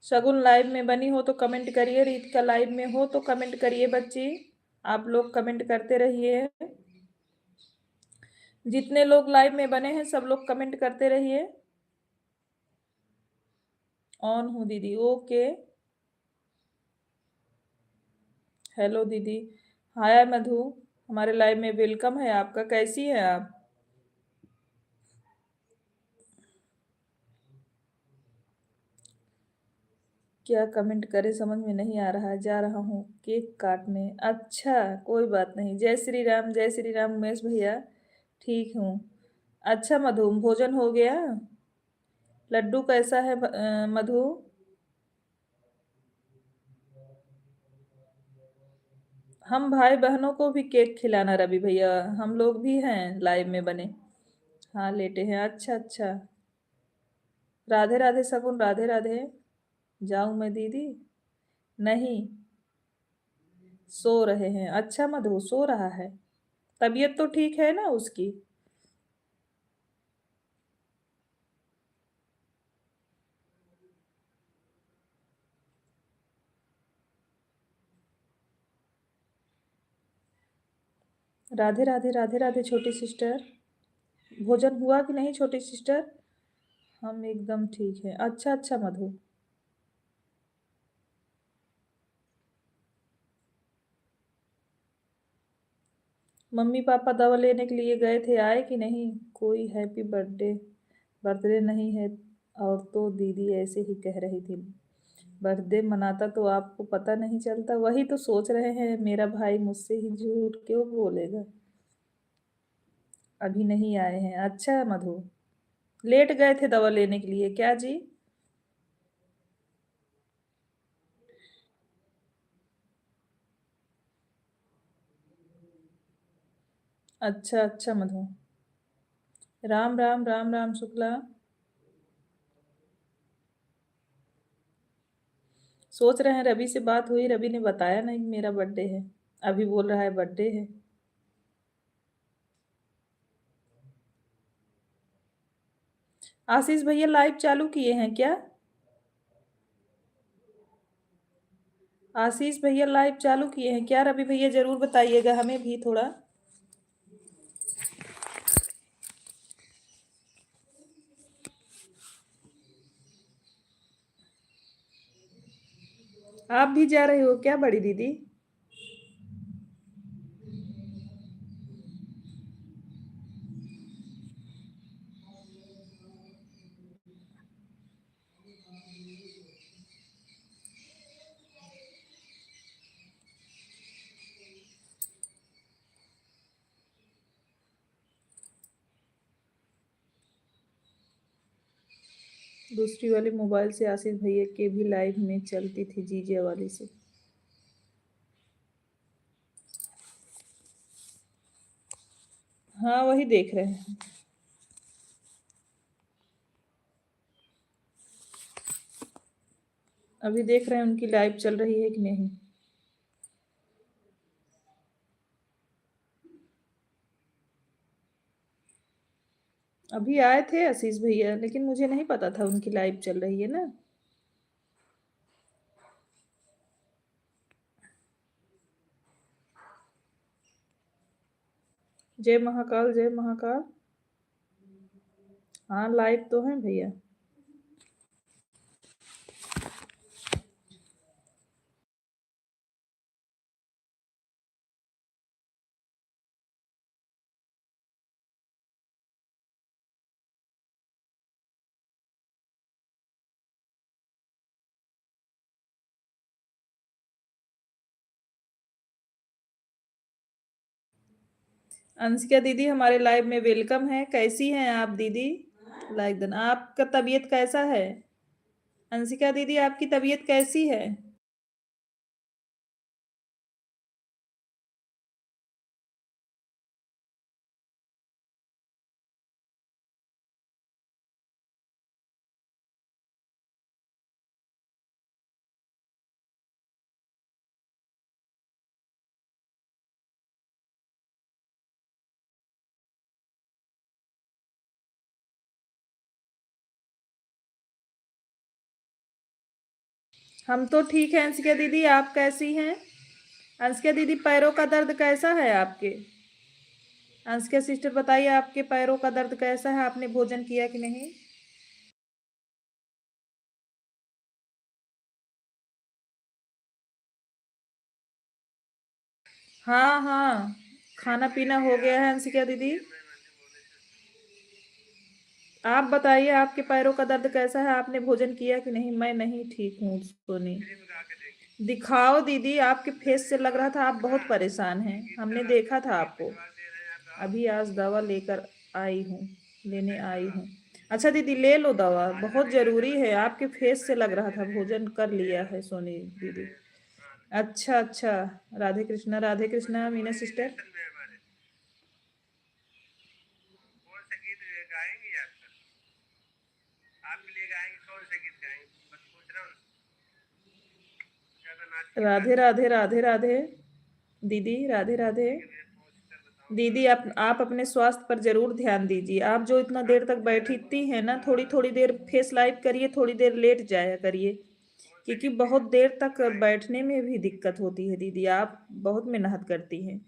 Speaker 1: शगुन लाइव में बनी हो तो कमेंट करिए, रीत का लाइव में हो तो कमेंट करिए बच्ची। आप लोग कमेंट करते रहिए। जितने लोग लाइव में बने हैं सब लोग कमेंट करते रहिए। ऑन हूँ दीदी, ओके। हेलो दीदी। हाय मधु। हमारे लाइव में वेलकम है आपका, कैसी है आप? क्या कमेंट करें समझ में नहीं आ रहा है, जा रहा हूँ केक काटने। अच्छा कोई बात नहीं। जय श्री राम उमेश भैया। ठीक हूँ। अच्छा मधु, भोजन हो गया? लड्डू कैसा है मधु? हम भाई बहनों को भी केक खिलाना रवि भैया, हम लोग भी हैं लाइव में बने। हाँ लेटे हैं, अच्छा अच्छा। राधे राधे सगुन, राधे राधे। जाऊं मैं दीदी? नहीं, सो रहे हैं। अच्छा मधु सो रहा है। तबीयत तो ठीक है ना उसकी? राधे राधे राधे राधे छोटी सिस्टर। भोजन हुआ कि नहीं छोटी सिस्टर? हम एकदम ठीक है। अच्छा अच्छा मधु। मम्मी पापा दवा लेने के लिए गए थे, आए कि नहीं? कोई हैप्पी बर्थडे बर्थडे नहीं है? और तो दीदी ऐसे ही कह रही थी। बर्थडे मनाता तो आपको पता नहीं चलता, वही तो सोच रहे हैं मेरा भाई मुझसे ही झूठ क्यों बोलेगा। अभी नहीं आए हैं, अच्छा मधु। लेट गए थे दवा लेने के लिए क्या जी? अच्छा अच्छा मधु। राम राम राम राम शुक्ला। सोच रहे हैं रवि से बात हुई, रवि ने बताया नहीं कि मेरा बर्थडे है। अभी बोल रहा है बर्थडे है। आशीष भैया लाइव चालू किए हैं क्या? आशीष भैया लाइव चालू किए हैं क्या? रवि भैया जरूर बताइएगा हमें भी थोड़ा। आप भी जा रहे हो क्या बड़ी दीदी? दूसरी वाली मोबाइल से आशीष भैया के भी लाइव में चलती थी, जीजे वाली से। हाँ वही देख रहे हैं। अभी देख रहे हैं उनकी लाइव चल रही है कि नहीं। अभी आए थे आशीष भैया, लेकिन मुझे नहीं पता था उनकी लाइव चल रही है ना। जय महाकाल, जय महाकाल। हाँ लाइव तो है भैया। अंशिका दीदी हमारे लाइव में वेलकम है। कैसी हैं आप दीदी? लाइक देन, आपका तबीयत कैसा है? अंशिका दीदी आपकी तबीयत कैसी है? हम तो ठीक हैं अंशिका दीदी, आप कैसी हैं? अंशिका दीदी पैरों का दर्द कैसा है आपके? अंशिका सिस्टर बताइए, आपके पैरों का दर्द कैसा है? आपने भोजन किया कि नहीं? हाँ हाँ, खाना पीना हो गया है अंशिका दीदी। आप बताइए, आपके पैरों का दर्द कैसा है? आपने भोजन किया कि नहीं? मैं नहीं ठीक हूँ सोनी। दिखाओ दीदी, आपके फेस से लग रहा था आप बहुत परेशान हैं, हमने देखा था आपको। अभी आज दवा लेकर आई हूँ, लेने आई हूँ। अच्छा दीदी ले लो दवा, बहुत जरूरी है। आपके फेस से लग रहा था भोजन कर लिया है सोनी दीदी। अच्छा अच्छा, राधे कृष्णा राधे कृष्णा मीना सिस्टर। राधे राधे राधे राधे दीदी, राधे राधे। दीदी आप अपने स्वास्थ्य पर जरूर ध्यान दीजिए। आप जो इतना देर तक बैठी हैं ना, थोड़ी थोड़ी देर फेस लाइव करिए, थोड़ी देर लेट जाया करिए, क्योंकि बहुत देर तक बैठने में भी दिक्कत होती है दीदी। आप बहुत मेहनत करती हैं।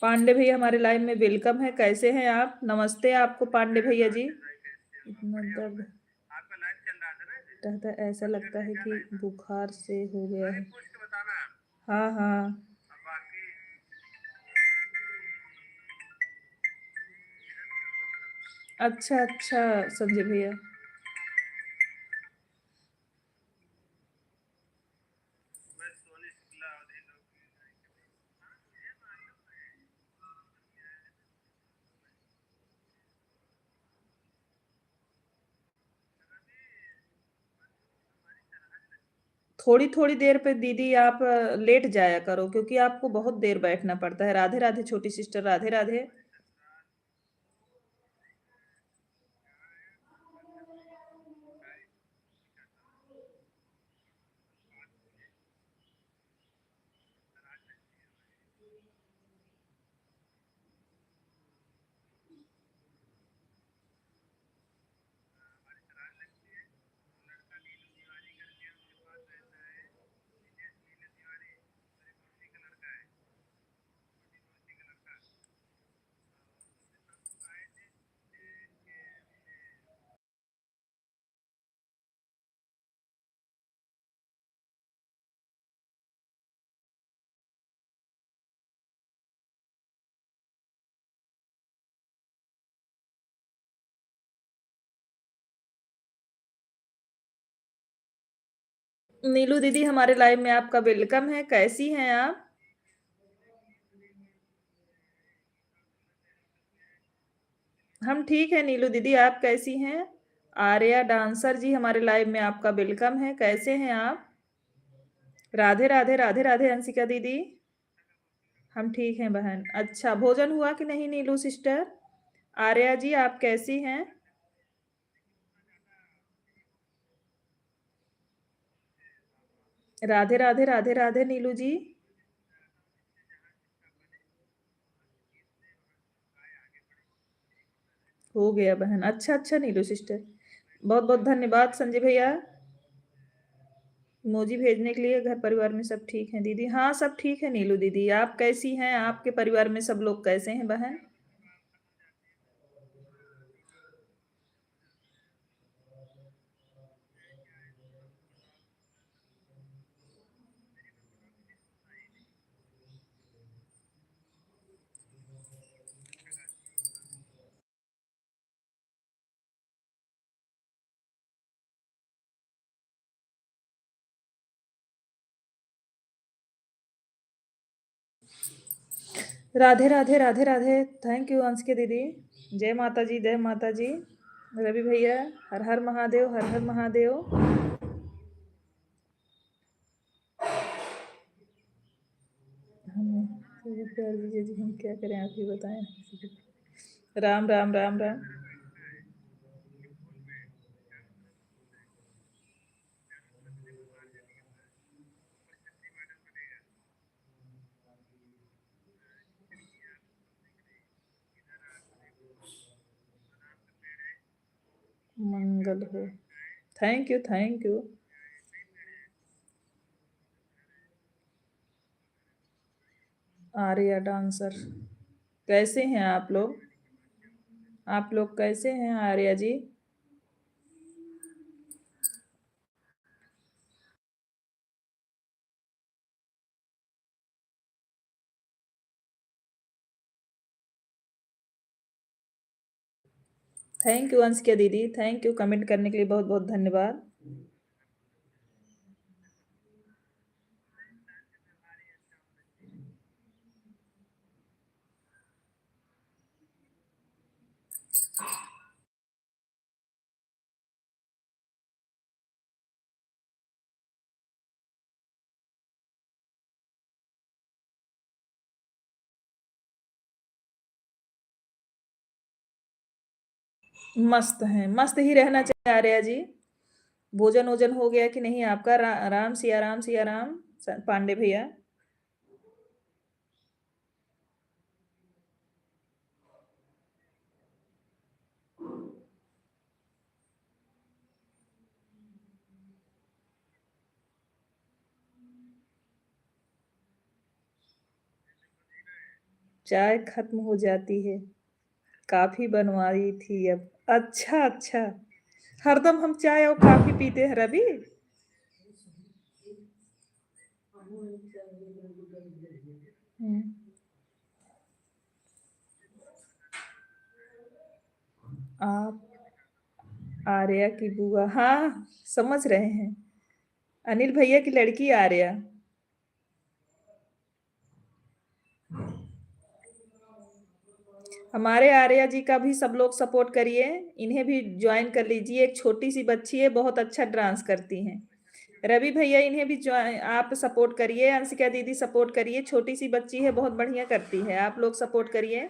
Speaker 1: पांडे भैया हमारे लाइव में वेलकम है। कैसे हैं आप? नमस्ते आपको पांडे भैया जी। इतना दर्द रहता है, ऐसा लगता है कि बुखार से हो गया है। हाँ हाँ। अच्छा अच्छा संजय भैया। थोड़ी थोड़ी देर पे दीदी आप लेट जाया करो, क्योंकि आपको बहुत देर बैठना पड़ता है। राधे राधे छोटी सिस्टर, राधे राधे। नीलू दीदी, हमारे लाइव में आपका वेलकम है। कैसी हैं आप? हम ठीक है नीलू दीदी, आप कैसी हैं? आर्या डांसर जी, हमारे लाइव में आपका वेलकम है। कैसे हैं आप? राधे राधे राधे राधे अंशिका दीदी। हम ठीक हैं बहन। अच्छा, भोजन हुआ कि नहीं नीलू सिस्टर? आर्या जी, आप कैसी हैं? राधे राधे राधे राधे नीलू जी। हो गया बहन। अच्छा अच्छा नीलू सिस्टर, बहुत बहुत धन्यवाद संजय भैया इमोजी भेजने के लिए। घर परिवार में सब ठीक हैं दीदी? हाँ, सब ठीक है नीलू दीदी। आप कैसी हैं? आपके परिवार में सब लोग कैसे हैं बहन? राधे राधे राधे राधे। थैंक यू अंश के दीदी। जय माता जी, जय माता जी। रवि भैया, हर हर महादेव, हर हर महादेव। हम प्यार दीजिए जी, हम क्या करें, आप ही बताएं। राम राम राम राम। मंगल हो। Thank you thank you. Arya dancer, कैसे हैं आप लोग? आप लोग कैसे हैं आर्या जी? थैंक यू अंश के दीदी, थैंक यू कमेंट करने के लिए, बहुत बहुत धन्यवाद। मस्त हैं, मस्त ही रहना चाहिए आर्या जी। भोजन वोजन हो गया कि नहीं आपका? राम सिया राम सिया राम। पांडे भैया, चाय खत्म हो जाती है, काफी बनवाई थी अब। अच्छा अच्छा। हरदम हम चाय और काफी पीते हैं रवि। हम्म, आप आर्या की बुआ, हाँ समझ रहे हैं। अनिल भैया की लड़की आर्या। हमारे आर्या जी का भी सब लोग सपोर्ट करिए। इन्हें भी ज्वाइन कर लीजिए। एक छोटी सी बच्ची है, बहुत अच्छा डांस करती हैं। रवि भैया, इन्हें भी ज्वाइन आप सपोर्ट करिए। अंशिका दीदी सपोर्ट करिए। छोटी सी बच्ची है, बहुत बढ़िया करती है। आप लोग सपोर्ट करिए।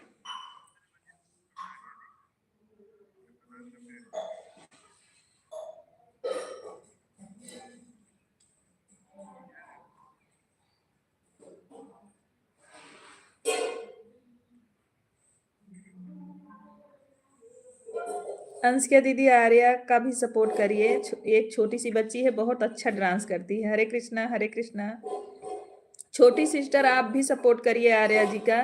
Speaker 1: अंशिका दीदी आर्या का भी सपोर्ट करिए। एक छोटी सी बच्ची है, बहुत अच्छा डांस करती है। हरे कृष्णा हरे कृष्णा। छोटी सिस्टर, आप भी सपोर्ट करिए आर्या जी का।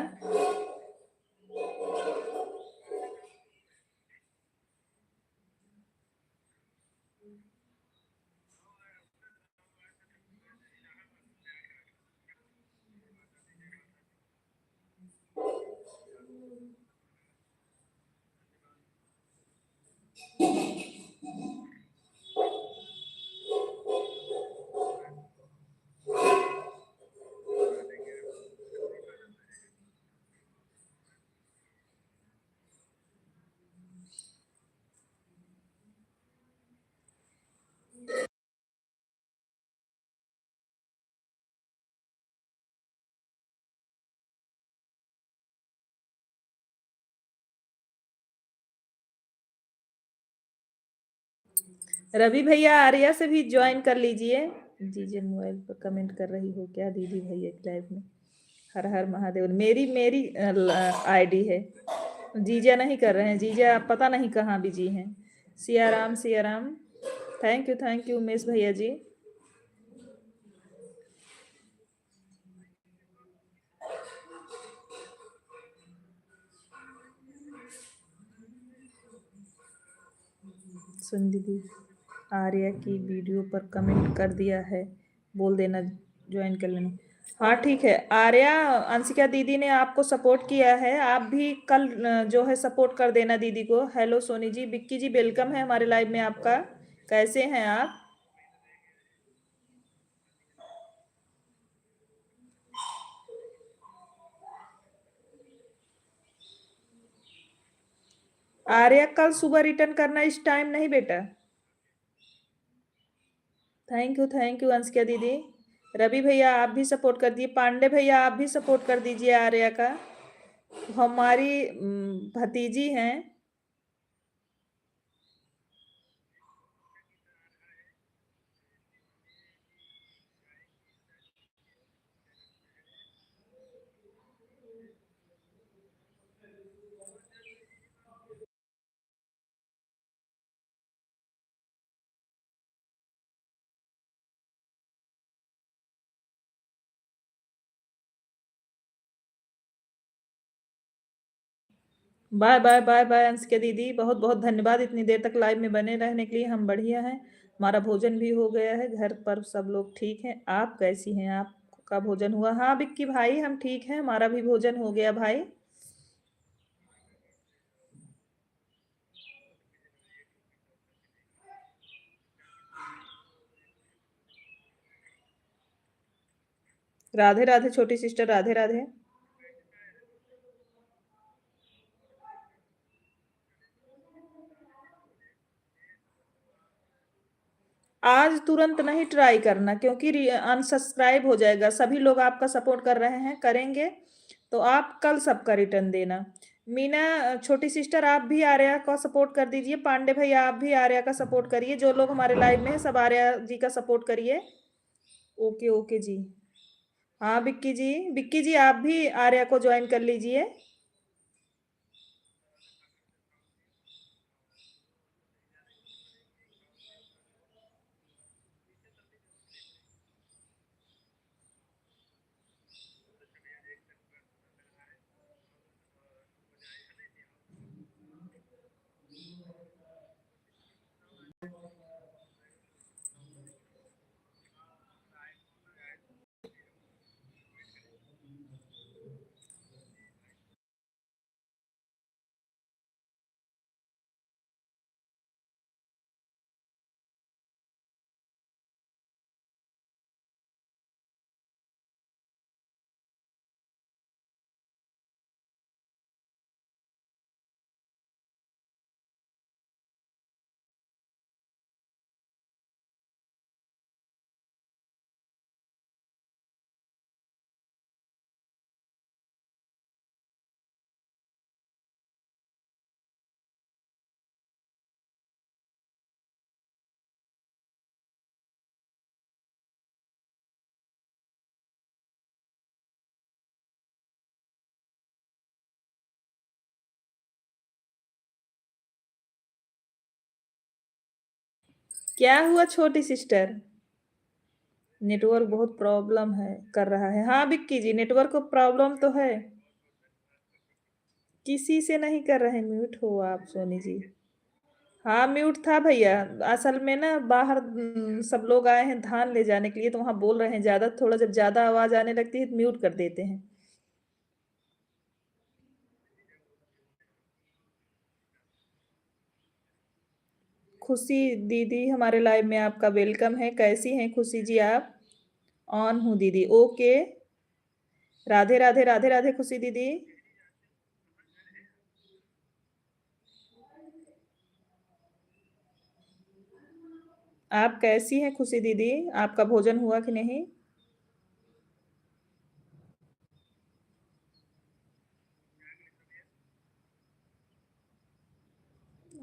Speaker 1: रवि भैया आर्या से भी ज्वाइन कर लीजिए। जीजे मोबाइल पर कमेंट कर रही हो क्या दीदी भैया की लाइव में? हर हर महादेव। मेरी मेरी आईडी है। जीजा नहीं कर रहे हैं, जीजा पता नहीं कहाँ बिजी हैं। सियाराम सियाराम। थैंक यू उमेश भैया जी। सुन दीदी, आर्या की वीडियो पर कमेंट कर दिया है, बोल देना ज्वाइन कर लेना। हाँ ठीक है आर्या, अंशिका दीदी ने आपको सपोर्ट किया है, आप भी कल जो है सपोर्ट कर देना दीदी को। हेलो सोनी जी, बिक्की जी वेलकम है हमारे लाइव में आपका। कैसे हैं आप? आर्या कल सुबह रिटर्न करना, इस टाइम नहीं बेटा। थैंक यू अंशिका दीदी। रवि भैया आप भी सपोर्ट कर दिए, पांडे भैया आप भी सपोर्ट कर दीजिए आर्या का। हमारी भतीजी हैं। Bye bye bye bye Anshika दीदी, बहुत बहुत धन्यवाद इतनी देर तक लाइव में बने रहने के लिए। हम बढ़िया हैं, हमारा भोजन भी हो गया है, घर पर सब लोग ठीक हैं। आप कैसी हैं? आपका भोजन हुआ? हाँ बिक्की भाई हम ठीक हैं, हमारा भी भोजन हो गया भाई। राधे राधे छोटी सिस्टर, राधे राधे। आज तुरंत नहीं ट्राई करना, क्योंकि अनसब्सक्राइब हो जाएगा। सभी लोग आपका सपोर्ट कर रहे हैं, करेंगे तो आप कल सबका रिटर्न देना। मीना छोटी सिस्टर आप भी आर्या का सपोर्ट कर दीजिए। पांडे भैया आप भी आर्या का सपोर्ट करिए। जो लोग हमारे लाइव में हैं सब आर्या जी का सपोर्ट करिए। ओके ओके जी। हाँ बिक्की जी आप भी आर्या को ज्वाइन कर लीजिए। क्या हुआ छोटी सिस्टर? नेटवर्क बहुत प्रॉब्लम है, कर रहा है। हाँ बिक्की जी नेटवर्क को प्रॉब्लम तो है। किसी से नहीं कर रहे, म्यूट हो आप सोनी जी। हाँ म्यूट था भैया। असल में ना बाहर सब लोग आए हैं धान ले जाने के लिए, तो वहां बोल रहे हैं ज्यादा, थोड़ा जब ज्यादा आवाज आने लगती है तो म्यूट कर देते हैं। खुशी दीदी हमारे लाइव में आपका वेलकम है। कैसी हैं खुशी जी आप? ऑन हूँ दीदी, ओके। राधे राधे राधे राधे खुशी दीदी। आप कैसी हैं खुशी दीदी? आपका भोजन हुआ कि नहीं?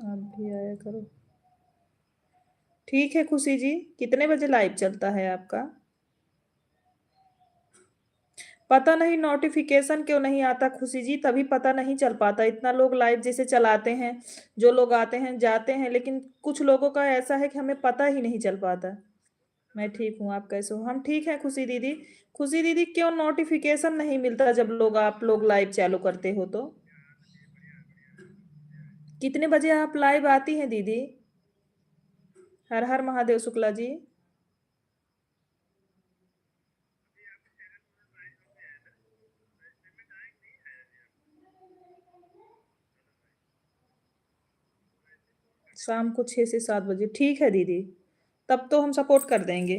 Speaker 1: आप भी आया करो। ठीक है खुशी जी, कितने बजे लाइव चलता है आपका? पता नहीं नोटिफिकेशन क्यों नहीं आता खुशी जी, तभी पता नहीं चल पाता। इतना लोग लाइव जैसे चलाते हैं, जो लोग आते हैं जाते हैं, लेकिन कुछ लोगों का ऐसा है कि हमें पता ही नहीं चल पाता। मैं ठीक हूँ, आप कैसे हो? हम ठीक हैं खुशी दीदी। खुशी दीदी क्यों नोटिफिकेशन नहीं मिलता जब लोग आप लोग लाइव चालू करते हो तो? कितने बजे आप लाइव आती हैं दीदी? हर हर महादेव शुक्ला जी। शाम को 6 से 7 बजे, ठीक है दीदी। तब तो हम सपोर्ट कर देंगे।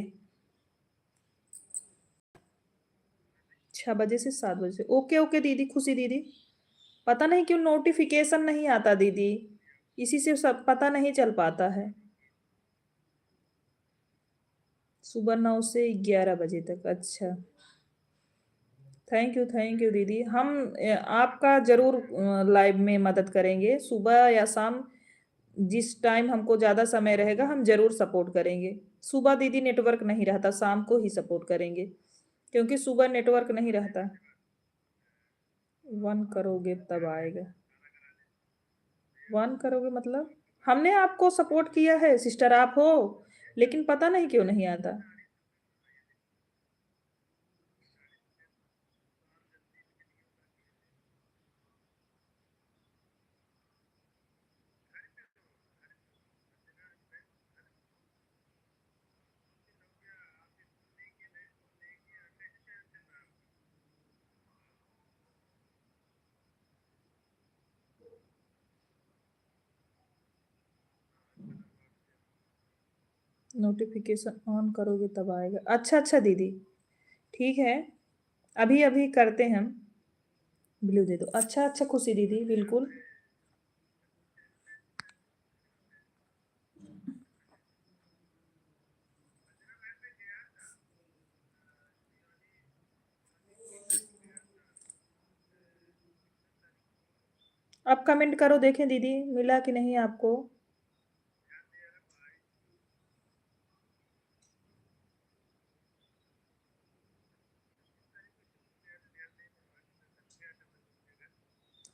Speaker 1: 6 बजे से 7 बजे, ओके ओके दीदी खुशी दीदी। पता नहीं क्यों नोटिफिकेशन नहीं आता दीदी, इसी से सब पता नहीं चल पाता है। सुबह 9 से 11 बजे तक, अच्छा। थैंक यू दीदी। हम आपका जरूर लाइव में मदद करेंगे, सुबह या शाम, जिस टाइम हमको ज़्यादा समय रहेगा हम जरूर सपोर्ट करेंगे। सुबह दीदी नेटवर्क नहीं रहता, शाम को ही सपोर्ट करेंगे, क्योंकि सुबह नेटवर्क नहीं रहता। 1 करोगे तब आएगा। 1 करोगे मतलब? हमने आपको सपोर्ट किया है सिस्टर, आप हो, लेकिन पता नहीं क्यों नहीं आता। नोटिफिकेशन ऑन करोगे तब आएगा, अच्छा अच्छा दीदी, ठीक है। अभी अभी करते हैं हम। ब्लू दे दो, अच्छा अच्छा खुशी दीदी, बिल्कुल। अब कमेंट करो, देखें दीदी मिला कि नहीं आपको।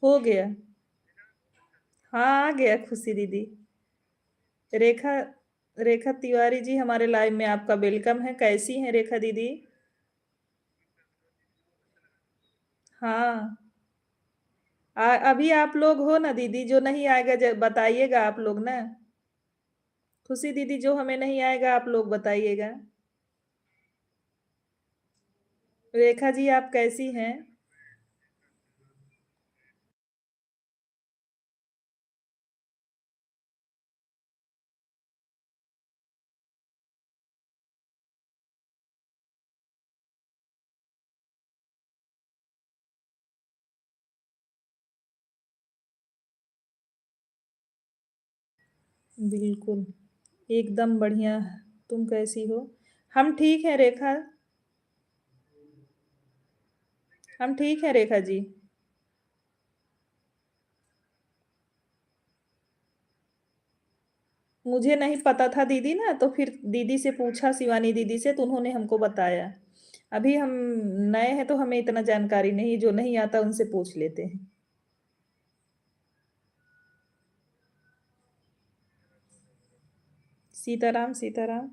Speaker 1: हो गया। हाँ आ गया खुशी दीदी। रेखा, रेखा तिवारी जी हमारे लाइव में आपका वेलकम है। कैसी हैं रेखा दीदी? हाँ। अभी आप लोग हो ना दीदी, जो नहीं आएगा बताइएगा आप लोग ना। खुशी दीदी जो हमें नहीं आएगा आप लोग बताइएगा। रेखा जी आप कैसी हैं? बिल्कुल, एकदम बढ़िया। तुम कैसी हो? हम ठीक हैं रेखा। हम ठीक हैं रेखा जी। मुझे नहीं पता था दीदी ना, तो फिर दीदी से पूछा, शिवानी दीदी से, तो उन्होंने हमको बताया। अभी हम नए हैं तो हमें इतना जानकारी नहीं, जो नहीं आता उनसे पूछ लेते हैं। सीताराम सीताराम।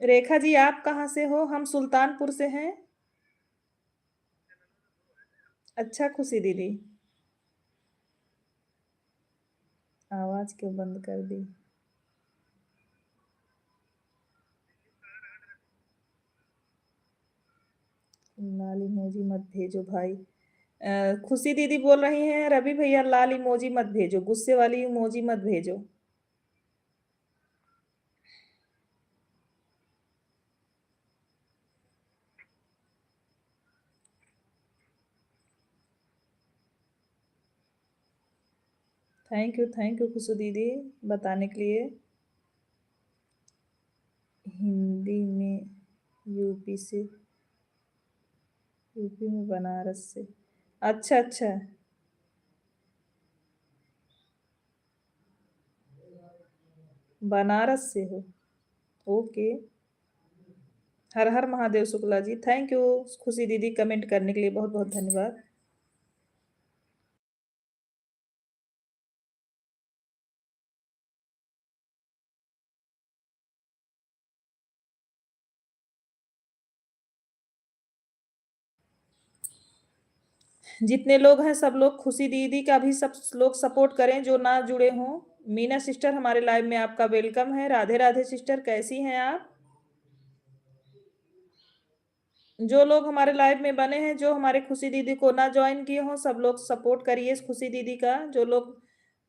Speaker 1: रेखा जी आप कहाँ से हो? हम सुल्तानपुर से हैं। अच्छा खुशी दीदी, आवाज क्यों बंद कर दी? लाल इमोजी मत भेजो भाई। खुशी दीदी बोल रही हैं रवि भैया लाल इमोजी मत भेजो, गुस्से वाली इमोजी मत भेजो। थैंक यू खुशी दीदी बताने के लिए। हिंदी में यूपी से, यूपी में बनारस से। अच्छा अच्छा, बनारस से हो। ओके। हर हर महादेव शुक्ला जी, थैंक यू खुशी दीदी कमेंट करने के लिए बहुत बहुत धन्यवाद। जितने लोग हैं सब लोग खुशी दीदी का भी सब लोग सपोर्ट करें जो ना जुड़े हों। मीना सिस्टर हमारे लाइव में आपका वेलकम है। राधे राधे सिस्टर, कैसी हैं आप? जो लोग हमारे लाइव में बने हैं, जो हमारे खुशी दीदी को ना ज्वाइन किए हों, सब लोग सपोर्ट करिए इस खुशी दीदी का। जो लोग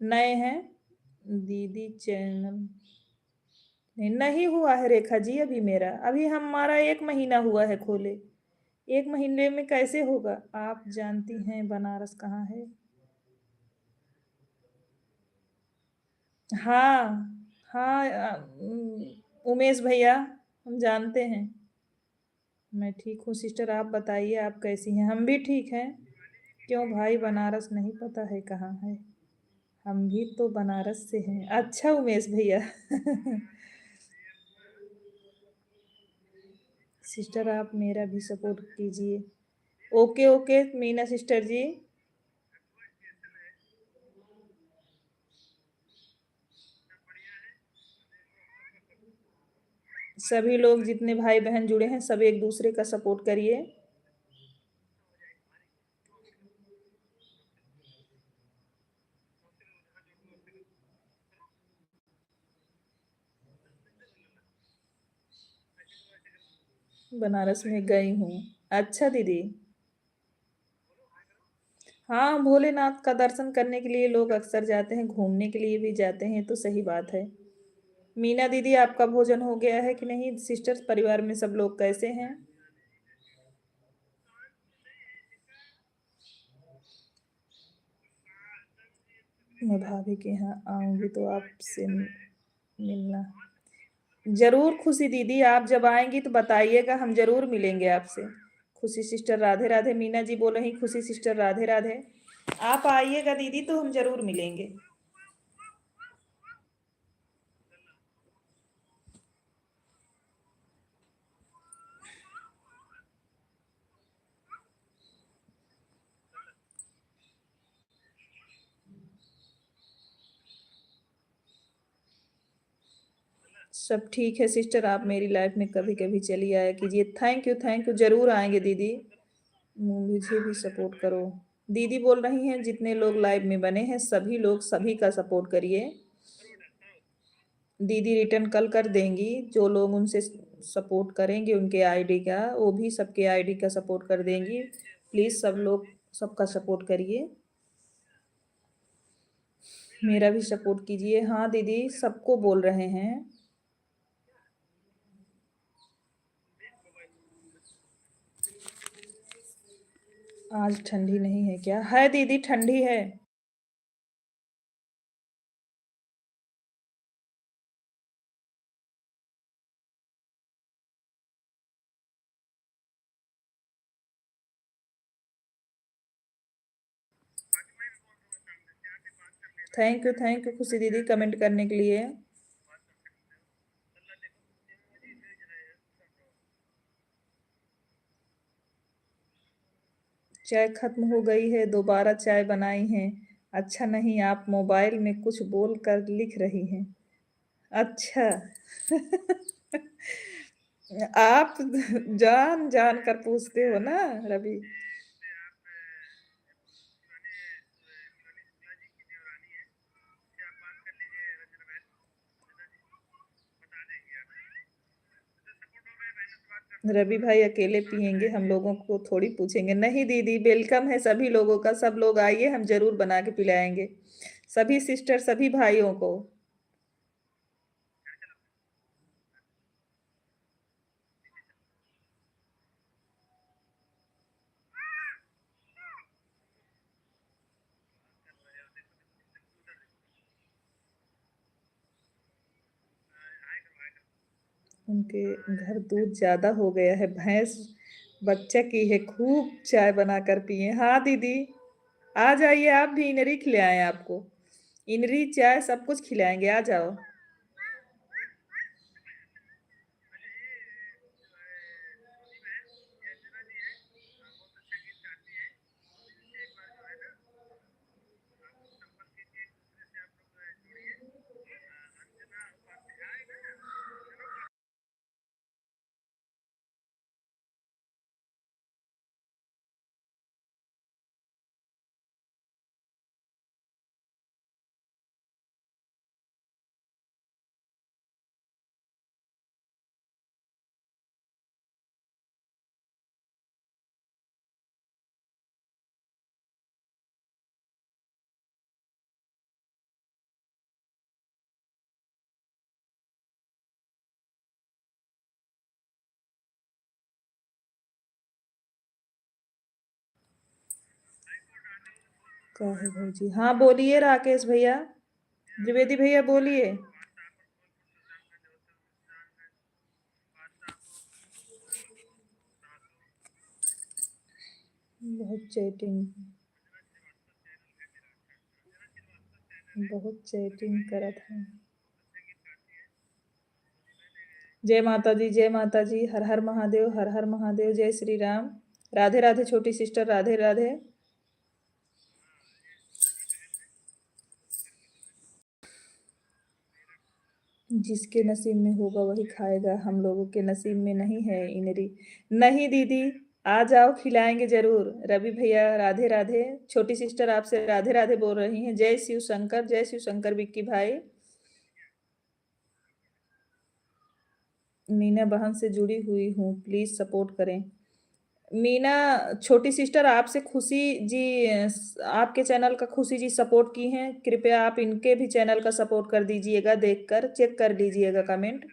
Speaker 1: नए हैं, दीदी चैनल नहीं हुआ है रेखा जी अभी मेरा, अभी हमारा 1 महीना हुआ है खोले। 1 महीने में कैसे होगा? आप जानती हैं बनारस कहाँ है? हाँ हाँ, उमेश भैया हम जानते हैं। मैं ठीक हूँ सिस्टर, आप बताइए आप कैसी हैं? हम भी ठीक हैं। क्यों भाई बनारस नहीं पता है कहाँ है? हम भी तो बनारस से हैं। अच्छा उमेश भैया सिस्टर आप मेरा भी सपोर्ट कीजिए। ओके ओके मीना सिस्टर जी। सभी लोग जितने भाई बहन जुड़े हैं सब एक दूसरे का सपोर्ट करिए। बनारस में गई हूँ। अच्छा दीदी। हाँ भोलेनाथ का दर्शन करने के लिए लोग अक्सर जाते हैं, घूमने के लिए भी जाते हैं, तो सही बात है। मीना दीदी आपका भोजन हो गया है कि नहीं? सिस्टर्स परिवार में सब लोग कैसे हैं? मैं भाभी के यहाँ आऊंगी तो आपसे मिलना जरूर। खुशी दीदी आप जब आएंगी तो बताइएगा, हम जरूर मिलेंगे आपसे। खुशी सिस्टर राधे राधे, मीना जी बोल रही खुशी सिस्टर राधे राधे। आप आइएगा दीदी तो हम जरूर मिलेंगे। सब ठीक है सिस्टर, आप मेरी लाइफ में कभी कभी चली आया कीजिए। थैंक यू जरूर आएंगे दीदी। मुझे भी सपोर्ट करो। दीदी बोल रही हैं जितने लोग लाइव में बने हैं सभी लोग सभी का सपोर्ट करिए। दीदी रिटर्न कल कर देंगी, जो लोग उनसे सपोर्ट करेंगे उनके आईडी का, वो भी सबके आईडी का सपोर्ट कर देंगी। प्लीज सब लोग सबका सपोर्ट करिए, मेरा भी सपोर्ट कीजिए। हाँ दीदी सबको बोल रहे हैं। आज ठंडी नहीं है क्या? है दीदी ठंडी है। थैंक यू खुशी दीदी कमेंट करने के लिए। चाय खत्म हो गई है, दोबारा चाय बनाई है। अच्छा नहीं, आप मोबाइल में कुछ बोल कर लिख रही हैं। अच्छा आप जान जान कर पूछते हो ना रवि। रवि भाई अकेले पिएंगे, हम लोगों को थोड़ी पूछेंगे। नहीं दीदी, वेलकम है सभी लोगों का, सब लोग आइए, हम जरूर बना के पिलाएंगे सभी सिस्टर सभी भाइयों को। उनके घर दूध ज्यादा हो गया है, भैंस बच्चा की है, खूब चाय बनाकर पिए। हाँ दीदी, आ जाइए, आप भी इनरी खिलाएं आपको, इनरी चाय सब कुछ खिलाएंगे, आ जाओ। क्या है भौजी? हाँ बोलिए राकेश भैया, द्विवेदी भैया बोलिए। बहुत चैटिंग, बहुत चैटिंग करत है। जय माता दी, जय माता जी, हर हर महादेव, हर हर महादेव, जय श्री राम। राधे राधे छोटी सिस्टर, राधे राधे। जिसके नसीब में होगा वही खाएगा, हम लोगों के नसीब में नहीं है इनरी। नहीं दीदी, आ जाओ, खिलाएंगे जरूर। रवि भैया राधे राधे, छोटी सिस्टर आपसे राधे राधे बोल रही हैं। जय शिव शंकर, जय शिव शंकर विक्की भाई। मीना बहन से जुड़ी हुई हूँ, प्लीज सपोर्ट करें। मीना छोटी सिस्टर, आपसे खुशी जी, आपके चैनल का खुशी जी सपोर्ट की हैं, कृपया आप इनके भी चैनल का सपोर्ट कर दीजिएगा, देखकर चेक कर लीजिएगा कमेंट।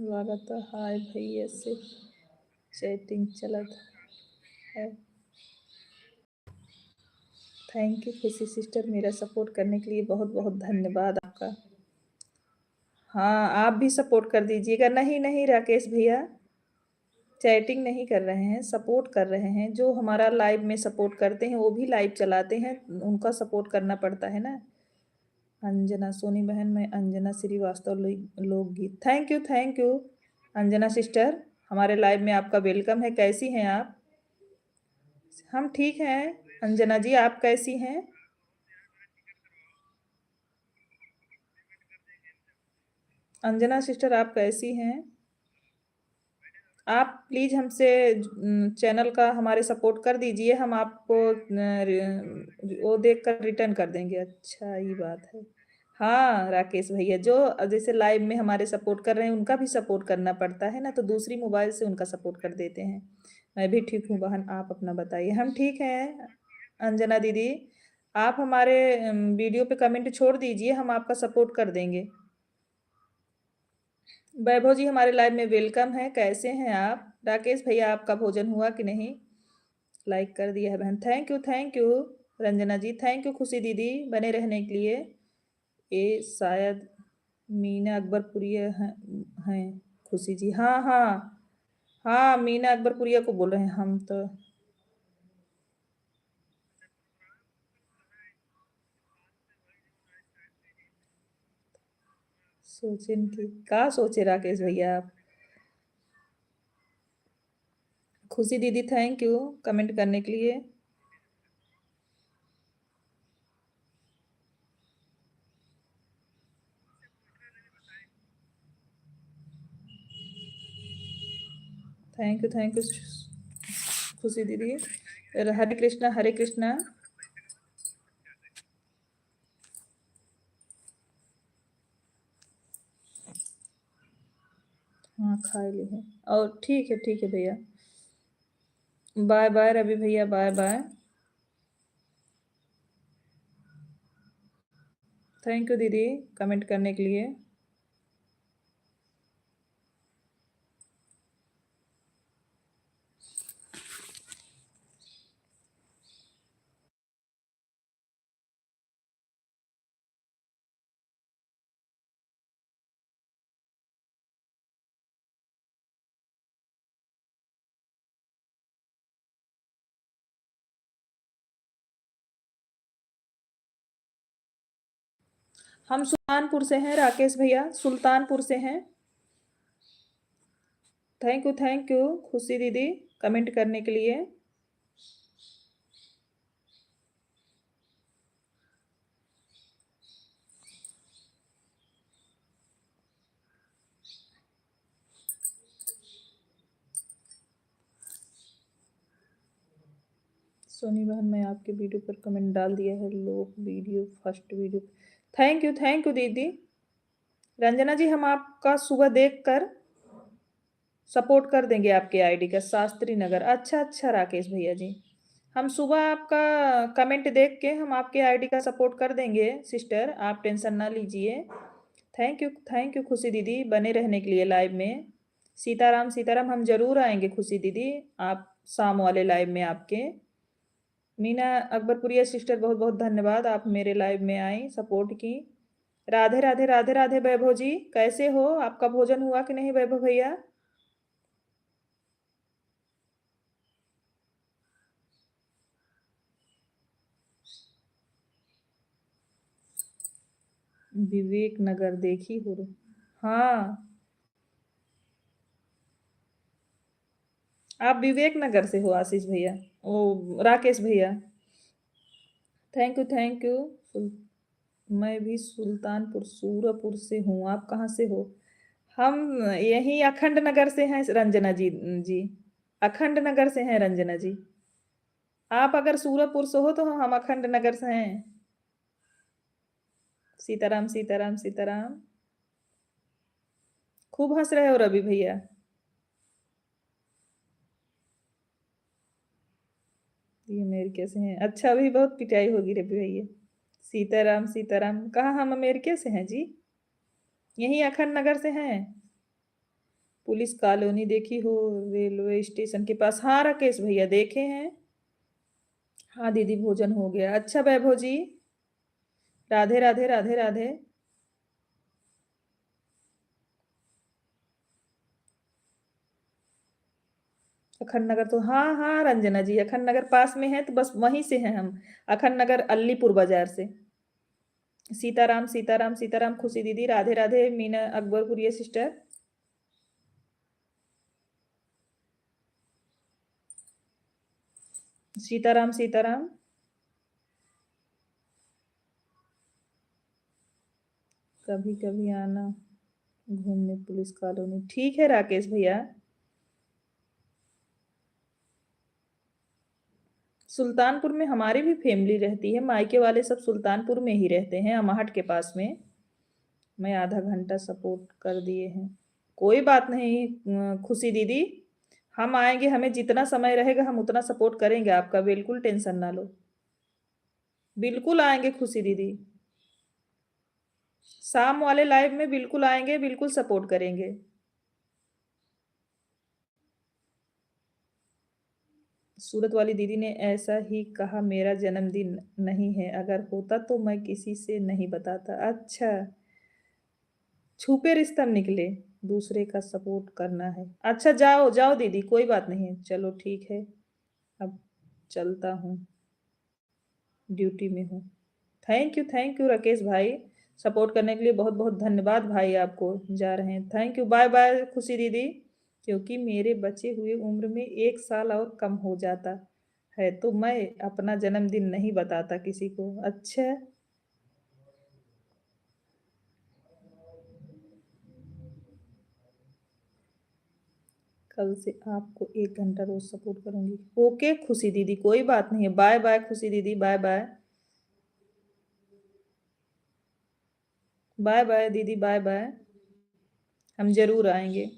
Speaker 1: लागत हाय भैया से चैटिंग चलत है। थैंक यू खुशी सिस्टर, मेरा सपोर्ट करने के लिए बहुत बहुत धन्यवाद आपका। हाँ आप भी सपोर्ट कर दीजिएगा। नहीं नहीं राकेश भैया, चैटिंग नहीं कर रहे हैं, सपोर्ट कर रहे हैं। जो हमारा लाइव में सपोर्ट करते हैं वो भी लाइव चलाते हैं, उनका सपोर्ट करना पड़ता है ना। अंजना सोनी बहन, मैं अंजना श्रीवास्तव, लोकगीत। थैंक यू अंजना सिस्टर, हमारे लाइव में आपका वेलकम है। कैसी हैं आप? हम ठीक हैं। अंजना जी आप कैसी हैं? अंजना सिस्टर आप कैसी हैं? आप प्लीज हमसे चैनल का हमारे सपोर्ट कर दीजिए, हम आपको वो देख कर रिटर्न कर देंगे। अच्छा ये बात है। हाँ राकेश भैया, जो जैसे लाइव में हमारे सपोर्ट कर रहे हैं उनका भी सपोर्ट करना पड़ता है ना, तो दूसरी मोबाइल से उनका सपोर्ट कर देते हैं। मैं भी ठीक हूँ बहन, आप अपना बताइए। हम ठीक हैं अंजना दीदी, आप हमारे वीडियो पे कमेंट छोड़ दीजिए, हम आपका सपोर्ट कर देंगे। वैभव जी हमारे लाइव में वेलकम है, कैसे हैं आप? राकेश भैया आपका भोजन हुआ कि नहीं? लाइक कर दिया है बहन, thank you Ranjana ji, thank you Khushi दीदी बने रहने के लिए। ये शायद मीना अकबरपुरिया हैं खुशी जी, हाँ हाँ। हाँ मीना अकबरपुरिया को बोल रहे हैं हम तो। सोचें कि का सोचे राकेश भैया आप। खुशी दीदी थैंक यू कमेंट करने के लिए। थैंक यू खुशी दीदी। हरे कृष्णा हरे कृष्णा। हाँ खा ली है। और ठीक है भैया। बाय बाय रवि भैया, बाय बाय। थैंक यू दीदी कमेंट करने के लिए। हम सुल्तानपुर से हैं राकेश भैया, सुल्तानपुर से हैं। थैंक यू खुशी दीदी कमेंट करने के लिए। सोनी बहन मैं आपके वीडियो पर कमेंट डाल दिया है, लोग video first video. Thank you दीदी। रंजना जी हम आपका सुबह देख कर सपोर्ट कर देंगे आपके आईडी का, शास्त्री नगर। अच्छा राकेश भैया जी, हम सुबह आपका कमेंट देख के हम आपके आईडी का सपोर्ट कर देंगे सिस्टर, आप टेंशन ना लीजिए। थैंक यू खुशी दीदी बने रहने के लिए लाइव में। सीताराम सीताराम हम जरूर आएंगे खुशी दीदी, आप शाम वाले लाइव में आपके। मीना अकबरपुरिया सिस्टर बहुत बहुत धन्यवाद, आप मेरे लाइव में आई सपोर्ट की। राधे राधे राधे राधे वैभव जी, कैसे हो? आपका भोजन हुआ कि नहीं वैभव भैया? विवेक नगर देखी हो? हाँ, आप विवेक नगर से हो आशीष भैया, ओ राकेश भैया। Thank you. मैं भी सुल्तानपुर सूरपुर से हूँ, आप कहाँ से हो? हम यही अखंड नगर से हैं रंजना जी। जी अखंड नगर से हैं रंजना जी। आप अगर सूरपुर से हो तो हम अखंड नगर से हैं। सीताराम सीताराम सीताराम। खूब हंस रहे हो रवि भैया। ये मेरे कैसे हैं? अच्छा अभी बहुत पिटाई होगी रवि भैया। सीताराम सीताराम कहाँ, हम अमेरिका से हैं जी, यही अखंड नगर से हैं। पुलिस कॉलोनी देखी हो? रेलवे स्टेशन के पास, हाँ राकेश भैया देखे हैं। हाँ दीदी भोजन हो गया। अच्छा वैभव जी, राधे राधे राधे राधे। अखंड नगर तो हाँ रंजना जी, अखंड नगर पास में है तो बस वहीं से हैं हम, अखंड नगर अलीपुर बाजार से। सीताराम सीताराम सीताराम खुशी दीदी, राधे राधे मीना अकबरपुरिया सिस्टर। सीताराम सीताराम। कभी कभी आना घूमने पुलिस कॉलोनी, ठीक है राकेश भैया। सुल्तानपुर में हमारी भी फैमिली रहती है, मायके वाले सब सुल्तानपुर में ही रहते हैं, अमाहट के पास में। मैं आधा घंटा सपोर्ट कर दिए हैं, कोई बात नहीं। खुशी दीदी हम आएंगे, हमें जितना समय रहेगा हम उतना सपोर्ट करेंगे आपका, बिल्कुल टेंशन ना लो। बिल्कुल आएंगे खुशी दीदी, शाम वाले लाइव में बिल्कुल आएंगे, बिल्कुल सपोर्ट करेंगे। सूरत वाली दीदी ने ऐसा ही कहा, मेरा जन्मदिन नहीं है, अगर होता तो मैं किसी से नहीं बताता। अच्छा, छुपे रिश्ता निकले, दूसरे का सपोर्ट करना है। अच्छा जाओ जाओ दीदी, कोई बात नहीं, चलो ठीक है, अब चलता हूँ, ड्यूटी में हूँ। थैंक यू राकेश भाई, सपोर्ट करने के लिए बहुत बहुत धन्यवाद भाई आपको। जा रहे हैं, थैंक यू, बाय बाय खुशी दीदी। क्योंकि मेरे बचे हुए उम्र में 1 साल और कम हो जाता है तो मैं अपना जन्मदिन नहीं बताता किसी को। अच्छा, कल से आपको 1 घंटा रोज सपोर्ट करूंगी। ओके खुशी दीदी, कोई बात नहीं है। बाय बाय खुशी दीदी, बाय बाय। बाय बाय दीदी, बाय बाय। हम जरूर आएंगे।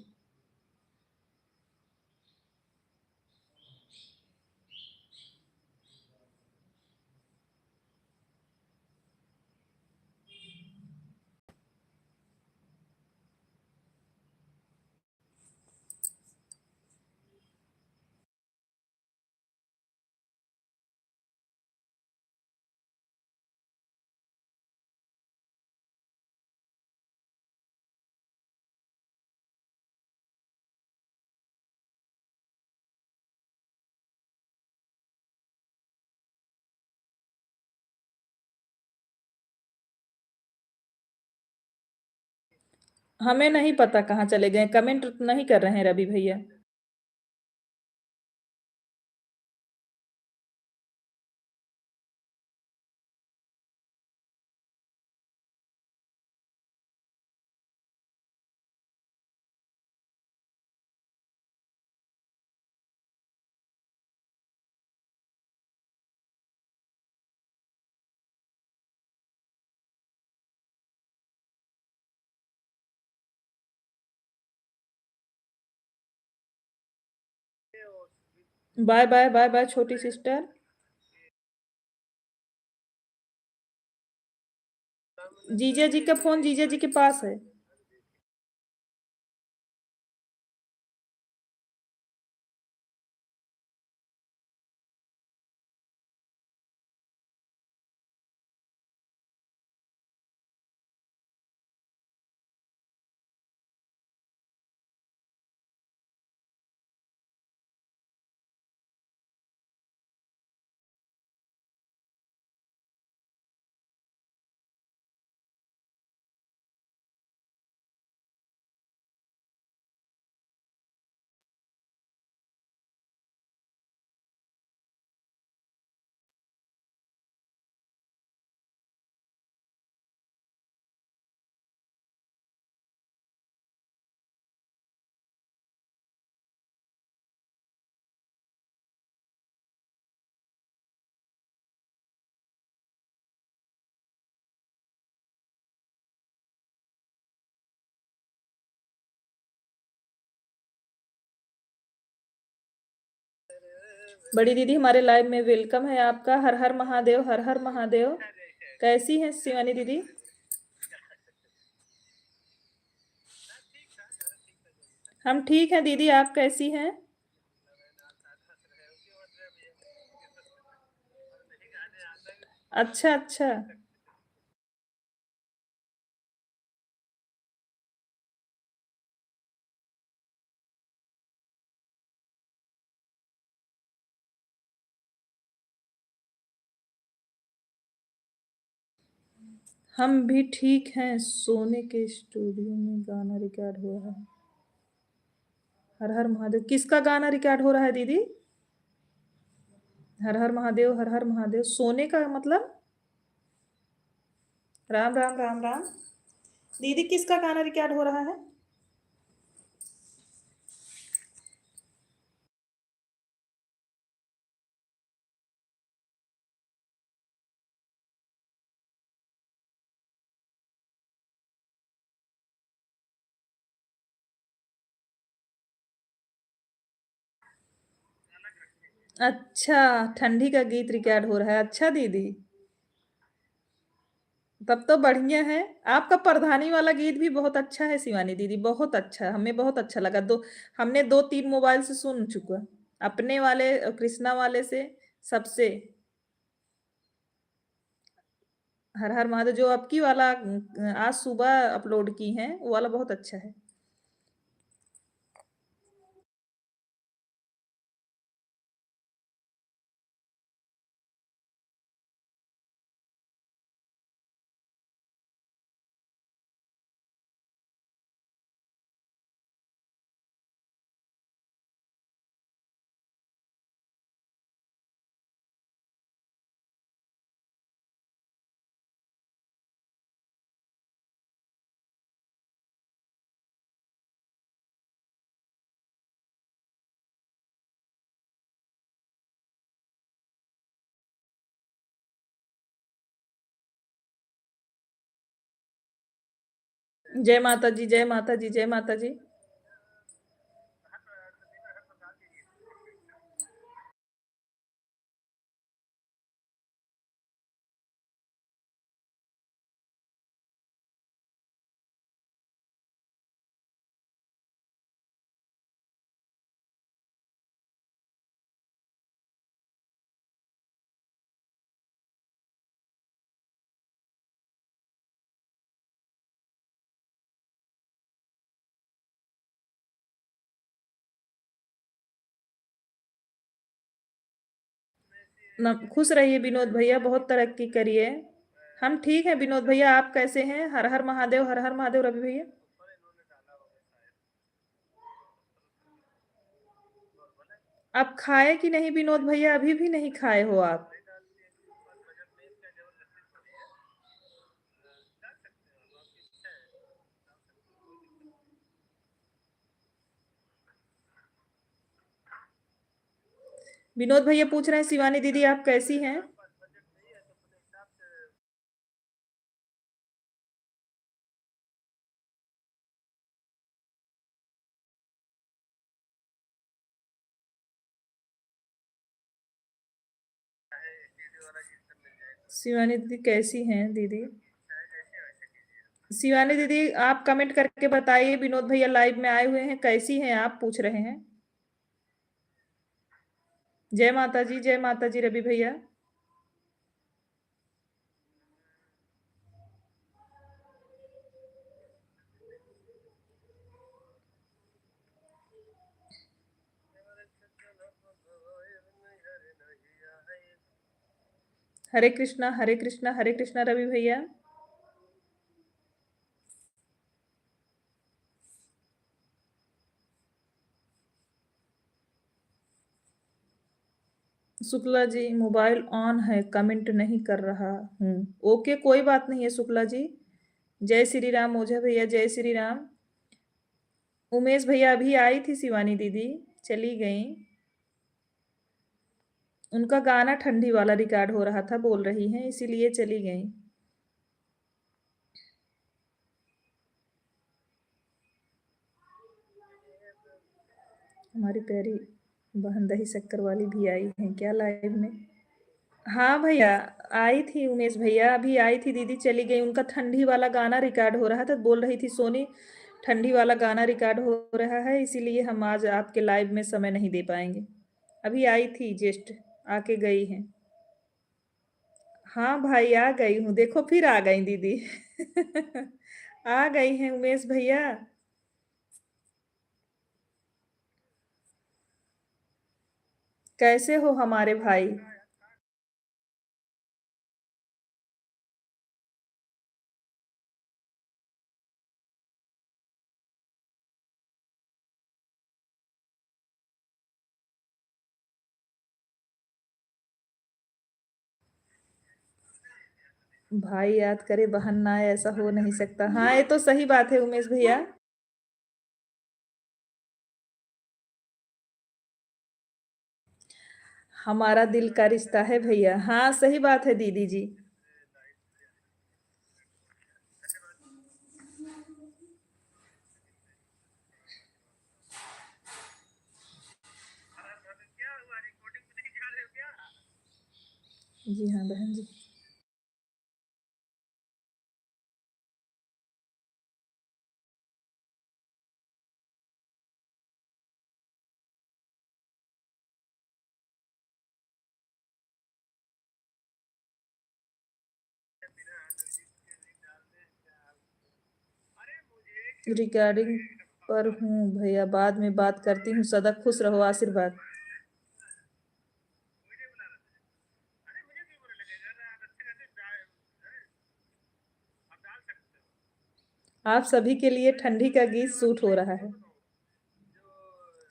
Speaker 1: हमें नहीं पता कहाँ चले गए, कमेंट नहीं कर रहे हैं रवि भैया। बाय बाय बाय बाय छोटी सिस्टर। जीजा जी का फोन जीजा जी के पास है। बड़ी दीदी हमारे लाइव में वेलकम है आपका। हर हर महादेव, हर हर महादेव। कैसी हैं शिवानी दीदी? हम ठीक हैं दीदी, आप कैसी हैं? अच्छा अच्छा। हम भी ठीक हैं। सोने के स्टूडियो में गाना रिकॉर्ड हो रहा है। हर हर महादेव किसका गाना रिकॉर्ड हो रहा है दीदी? हर हर महादेव, हर हर महादेव सोने का मतलब? राम राम राम राम। दीदी किसका गाना रिकॉर्ड हो रहा है? अच्छा, ठंडी का गीत रिकॉर्ड हो रहा है। अच्छा दीदी, तब तो बढ़िया है। आपका प्रधानी वाला गीत भी बहुत अच्छा है शिवानी दीदी, बहुत अच्छा, हमें बहुत अच्छा लगा। हमने 2-3 मोबाइल से सुन चुका, अपने वाले कृष्णा वाले से, सबसे। हर हर महादेव जो आपकी वाला आज सुबह अपलोड की हैं वो वाला बहुत अच्छा है। जय माता जी, जय माता जी, जय माता जी। खुश रहिए विनोद भैया, बहुत तरक्की करिए। हम ठीक हैं विनोद भैया, आप कैसे हैं? हर हर महादेव, हर हर महादेव रवि भैया। आप खाए कि नहीं विनोद भैया? अभी भी नहीं खाए हो आप? विनोद भैया पूछ रहे हैं शिवानी दीदी आप कैसी हैं? शिवानी दीदी कैसी हैं दीदी? शिवानी दीदी आप कमेंट करके बताइए, विनोद भैया लाइव में आए हुए हैं, कैसी हैं आप पूछ रहे हैं। जय माता जी, जय माता जी रवि भैया। हरे कृष्णा, हरे कृष्णा, हरे कृष्णा रवि भैया। शुक्ला जी मोबाइल ऑन है, कमेंट नहीं कर रहा हूँ। ओके कोई बात नहीं है शुक्ला जी। जय श्री राम ओझा भैया, जय श्री राम। उमेश भैया अभी आई थी शिवानी दीदी, चली गई। उनका गाना ठंडी वाला रिकॉर्ड हो रहा था बोल रही हैं, इसीलिए चली गई। हमारी प्यारी बहन दही शक्कर वाली भी आई हैं क्या लाइव में? हाँ भैया, आई थी उमेश भैया, अभी आई थी दीदी चली गई। उनका ठंडी वाला गाना रिकॉर्ड हो रहा था, बोल रही थी सोनी ठंडी वाला गाना रिकॉर्ड हो रहा है, इसीलिए हम आज आपके लाइव में समय नहीं दे पाएंगे। अभी आई थी जस्ट, आके गई हैं। हाँ भाई आ गई हूँ, देखो फिर आ गई दीदी। आ गई हैं उमेश भैया। कैसे हो हमारे भाई? भाई याद करे बहन ना आए, ऐसा हो नहीं सकता। हाँ ये तो सही बात है उमेश भैया। हमारा दिल का रिश्ता है भैया, हाँ सही बात है दीदी जी। जी हाँ बहन जी। रिकॉर्डिंग पर हूँ भैया, बाद में बात करती हूँ, सदा खुश रहो, आशीर्वाद। आप सभी के लिए ठंडी का गीत सूट हो रहा है।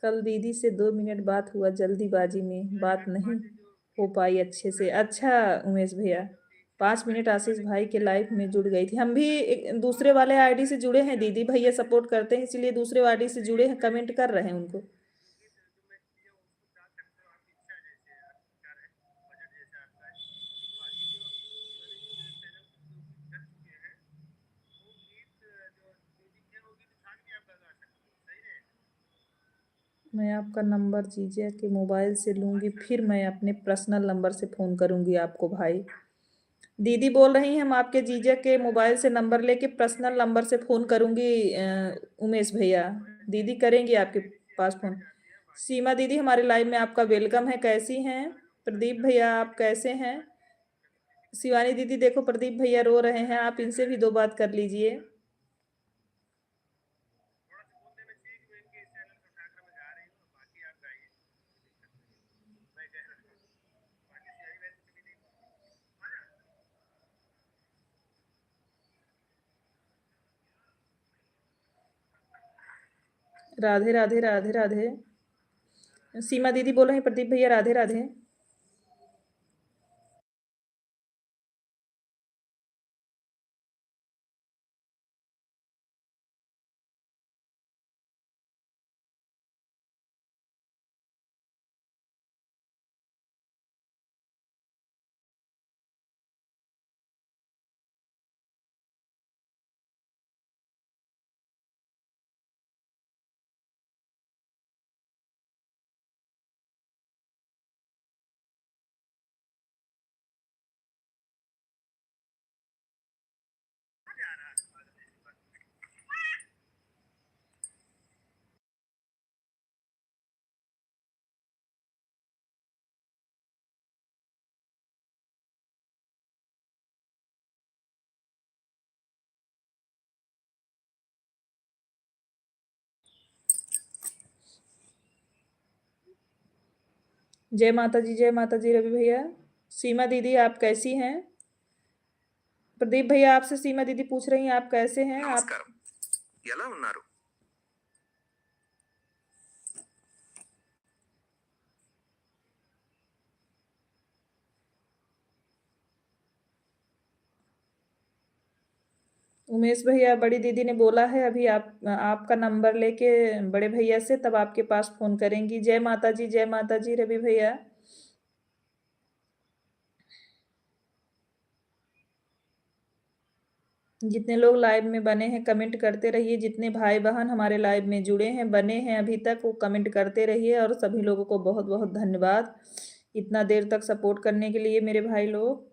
Speaker 1: कल दीदी से 2 मिनट बात हुआ, जल्दीबाजी में बात नहीं हो पाई अच्छे से। अच्छा उमेश भैया, 5 मिनट आशीष भाई के लाइफ में जुड़ गई थी। हम भी एक दूसरे वाले आईडी से जुड़े हैं दीदी, भैया सपोर्ट करते हैं इसीलिए दूसरे आईडी से जुड़े हैं, कमेंट कर रहे हैं उनको। मैं आपका नंबर जीजा के मोबाइल से लूँगी, फिर मैं अपने पर्सनल नंबर से फ़ोन करूँगी आपको भाई। दीदी बोल रही हैं हम आपके जीजा के मोबाइल से नंबर लेके पर्सनल नंबर से फ़ोन करूँगी उमेश भैया। दीदी करेंगी आपके पास फ़ोन। सीमा दीदी हमारे लाइव में आपका वेलकम है, कैसी हैं? प्रदीप भैया आप कैसे हैं? शिवानी दीदी देखो प्रदीप भैया रो रहे हैं, आप इनसे भी 2 बात कर लीजिए। राधे, राधे, राधे, राधे। सीमा दीदी बोल रही हैं प्रदीप भैया राधे, राधे। जय माता जी रवि भैया। सीमा दीदी आप कैसी हैं? प्रदीप भैया आपसे सीमा दीदी पूछ रही हैं आप कैसे हैं? आप
Speaker 2: నమస్కారం ఎలా ఉన్నారు
Speaker 1: उमेश भैया बड़ी दीदी ने बोला है अभी आप आपका नंबर लेके बड़े भैया से तब आपके पास फ़ोन करेंगी। जय माता जी रवि भैया। जितने लोग लाइव में बने हैं कमेंट करते रहिए, जितने भाई बहन हमारे लाइव में जुड़े हैं बने हैं अभी तक वो कमेंट करते रहिए और सभी लोगों को बहुत बहुत धन्यवाद इतना देर तक सपोर्ट करने के लिए मेरे भाई लोग।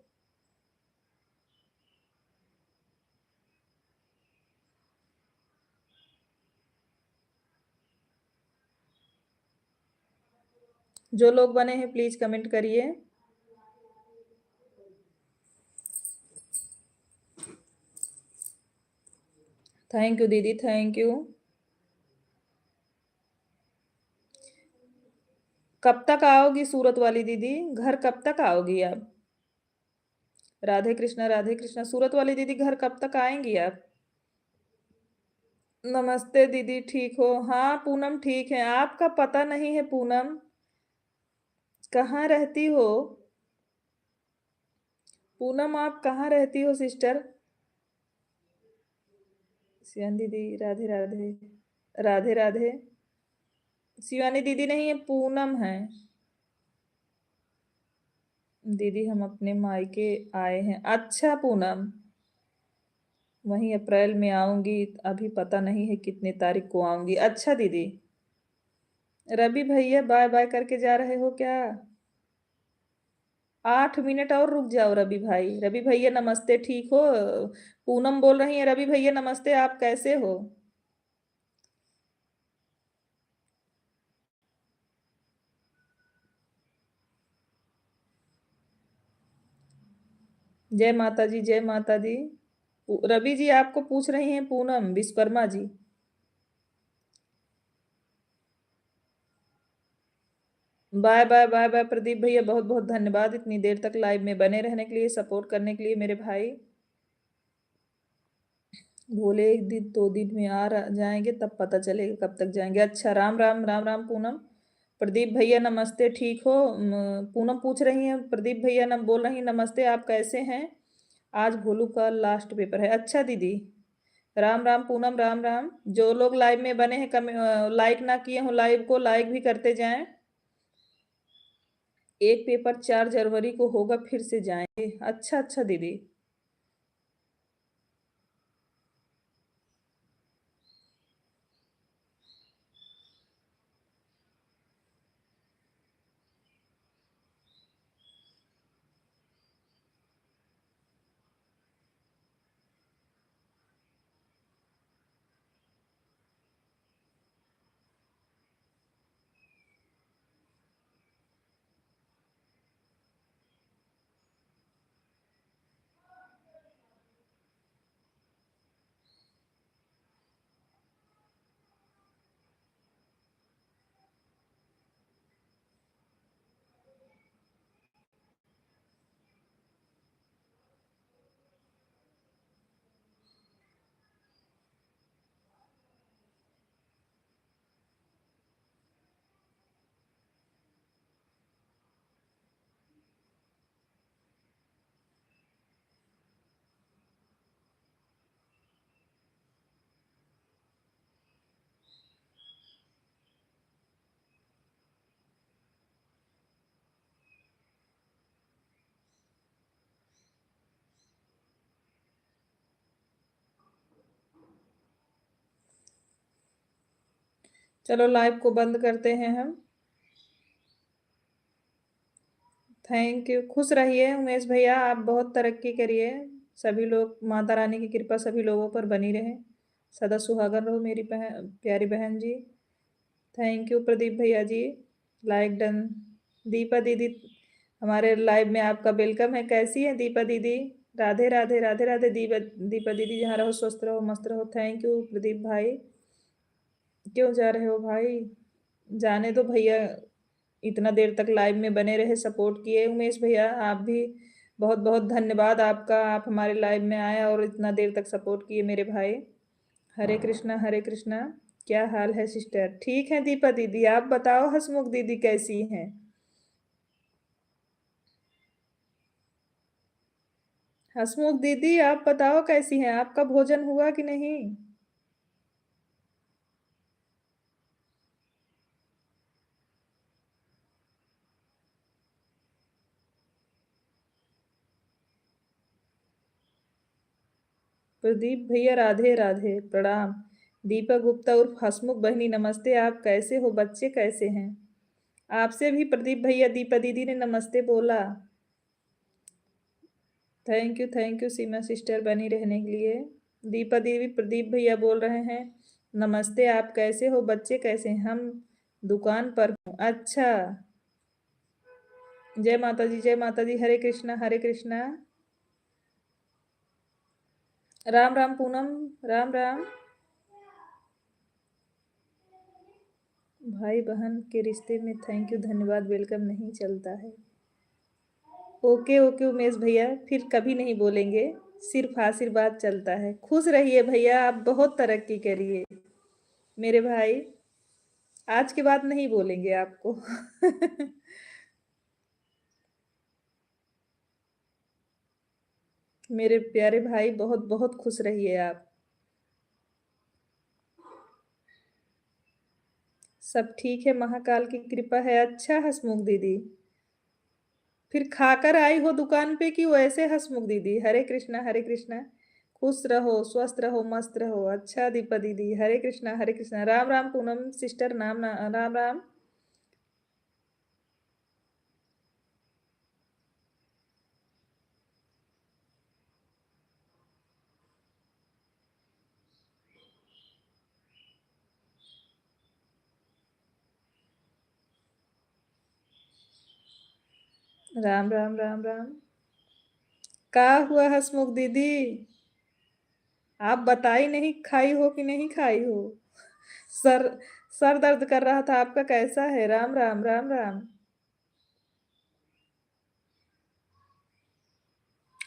Speaker 1: जो लोग बने हैं प्लीज़ कमेंट करिए। थैंक यू दीदी, थैंक यू। कब तक आओगी सूरत वाली दीदी? घर कब तक आओगी आप? राधे कृष्णा। सूरत वाली दीदी घर कब तक आएंगी आप? नमस्ते दीदी, ठीक हो? हाँ पूनम ठीक है, आपका पता नहीं है पूनम, कहाँ रहती हो? पूनम आप कहाँ रहती हो सिस्टर? शिवानी दीदी राधे राधे। राधे राधे। शिवानी दीदी नहीं है पूनम है। दीदी हम अपने मायके आए हैं। अच्छा पूनम, वहीं अप्रैल में आऊंगी, अभी पता नहीं है कितने तारीख को आऊंगी। अच्छा दीदी। रवि भैया बाय बाय करके जा रहे हो क्या? 8 मिनट और रुक जाओ रवि भाई। रवि भैया नमस्ते, ठीक हो? पूनम बोल रही है रवि भैया नमस्ते, आप कैसे हो? जय माता जी, जय माता दी। रवि जी आपको पूछ रही हैं Poonam Vishwakarma ji. Bye bye bye bye Pradeep भैया, बहुत बहुत धन्यवाद इतनी देर तक लाइव में बने रहने के लिए, सपोर्ट करने के लिए मेरे भाई। बोले 1 दिन 2 दिन में जाएंगे तब पता चलेगा कब तक जाएंगे। अच्छा राम राम राम राम पूनम। प्रदीप भैया नमस्ते, ठीक हो? पूनम पूछ रही हैं प्रदीप भैया बोल रही हैं नमस्ते, आप कैसे हैं? आज भोलू का लास्ट पेपर है। अच्छा दीदी। राम राम पूनम, राम राम। जो लोग लाइव में बने हैं लाइक ना किए हो लाइव को लाइक भी करते जाएं। एक पेपर 4 जनवरी को होगा, फिर से जाएंगे। अच्छा अच्छा दीदी। चलो लाइव को बंद करते हैं हम। थैंक यू, खुश रहिए उमेश भैया, आप बहुत तरक्की करिए। सभी लोग, माता रानी की कृपा सभी लोगों पर बनी रहे। सदा सुहागन रहो मेरी बहन, प्यारी बहन जी। थैंक यू प्रदीप भैया जी, लाइक डन। दीपा दीदी, हमारे लाइव में आपका वेलकम है। कैसी है दीपा दीदी? राधे राधे राधे राधे। दीपा दीपा दीदी, जहाँ रहो स्वस्थ रहो मस्त रहो। थैंक यू प्रदीप भाई। क्यों जा रहे हो भाई? जाने दो भैया, इतना देर तक लाइव में बने रहे, सपोर्ट किए। उमेश भैया आप भी बहुत बहुत धन्यवाद आपका, आप हमारे लाइव में आए और इतना देर तक सपोर्ट किए मेरे भाई। हरे कृष्णा हरे कृष्णा। क्या हाल है सिस्टर? ठीक है दीपा दीदी, आप बताओ हसमुख दीदी कैसी हैं? हसमुख दीदी आप बताओ कैसी हैं? आपका भोजन हुआ कि नहीं? प्रदीप भैया राधे राधे, प्रणाम। दीपा गुप्ता उर्फ हसमुख बहनी नमस्ते, आप कैसे हो? बच्चे कैसे हैं? आपसे भी प्रदीप भैया दीपा दीदी ने नमस्ते बोला। थैंक यू सीमा सिस्टर बनी रहने के लिए। दीपा देवी प्रदीप भैया बोल रहे हैं नमस्ते, आप कैसे हो? बच्चे कैसे हैं? हम दुकान पर हूँ। अच्छा, जय माता जी जय माता जी। हरे कृष्णा हरे कृष्णा। राम राम पूनम, राम राम। भाई बहन के रिश्ते में थैंक यू धन्यवाद वेलकम नहीं चलता है। ओके ओके उमेश भैया, फिर कभी नहीं बोलेंगे, सिर्फ आशीर्वाद चलता है। खुश रहिए भैया, आप बहुत तरक्की करिए मेरे भाई। आज के बाद नहीं बोलेंगे आपको। मेरे प्यारे भाई, बहुत बहुत खुश रहिए आप। सब ठीक है, महाकाल की कृपा है। अच्छा हसमुख दीदी, फिर खाकर आई हो दुकान पे कि वैसे? हसमुख दीदी हरे कृष्णा हरे कृष्णा। खुश रहो स्वस्थ रहो मस्त रहो। अच्छा दीपा दीदी हरे कृष्णा राम राम। पूनम सिस्टर राम राम। राम राम राम राम। का हुआ हसमुख दीदी? आप बताई नहीं, खाई हो कि नहीं खाई हो? सर सर दर्द कर रहा था आपका, कैसा है? राम राम राम राम।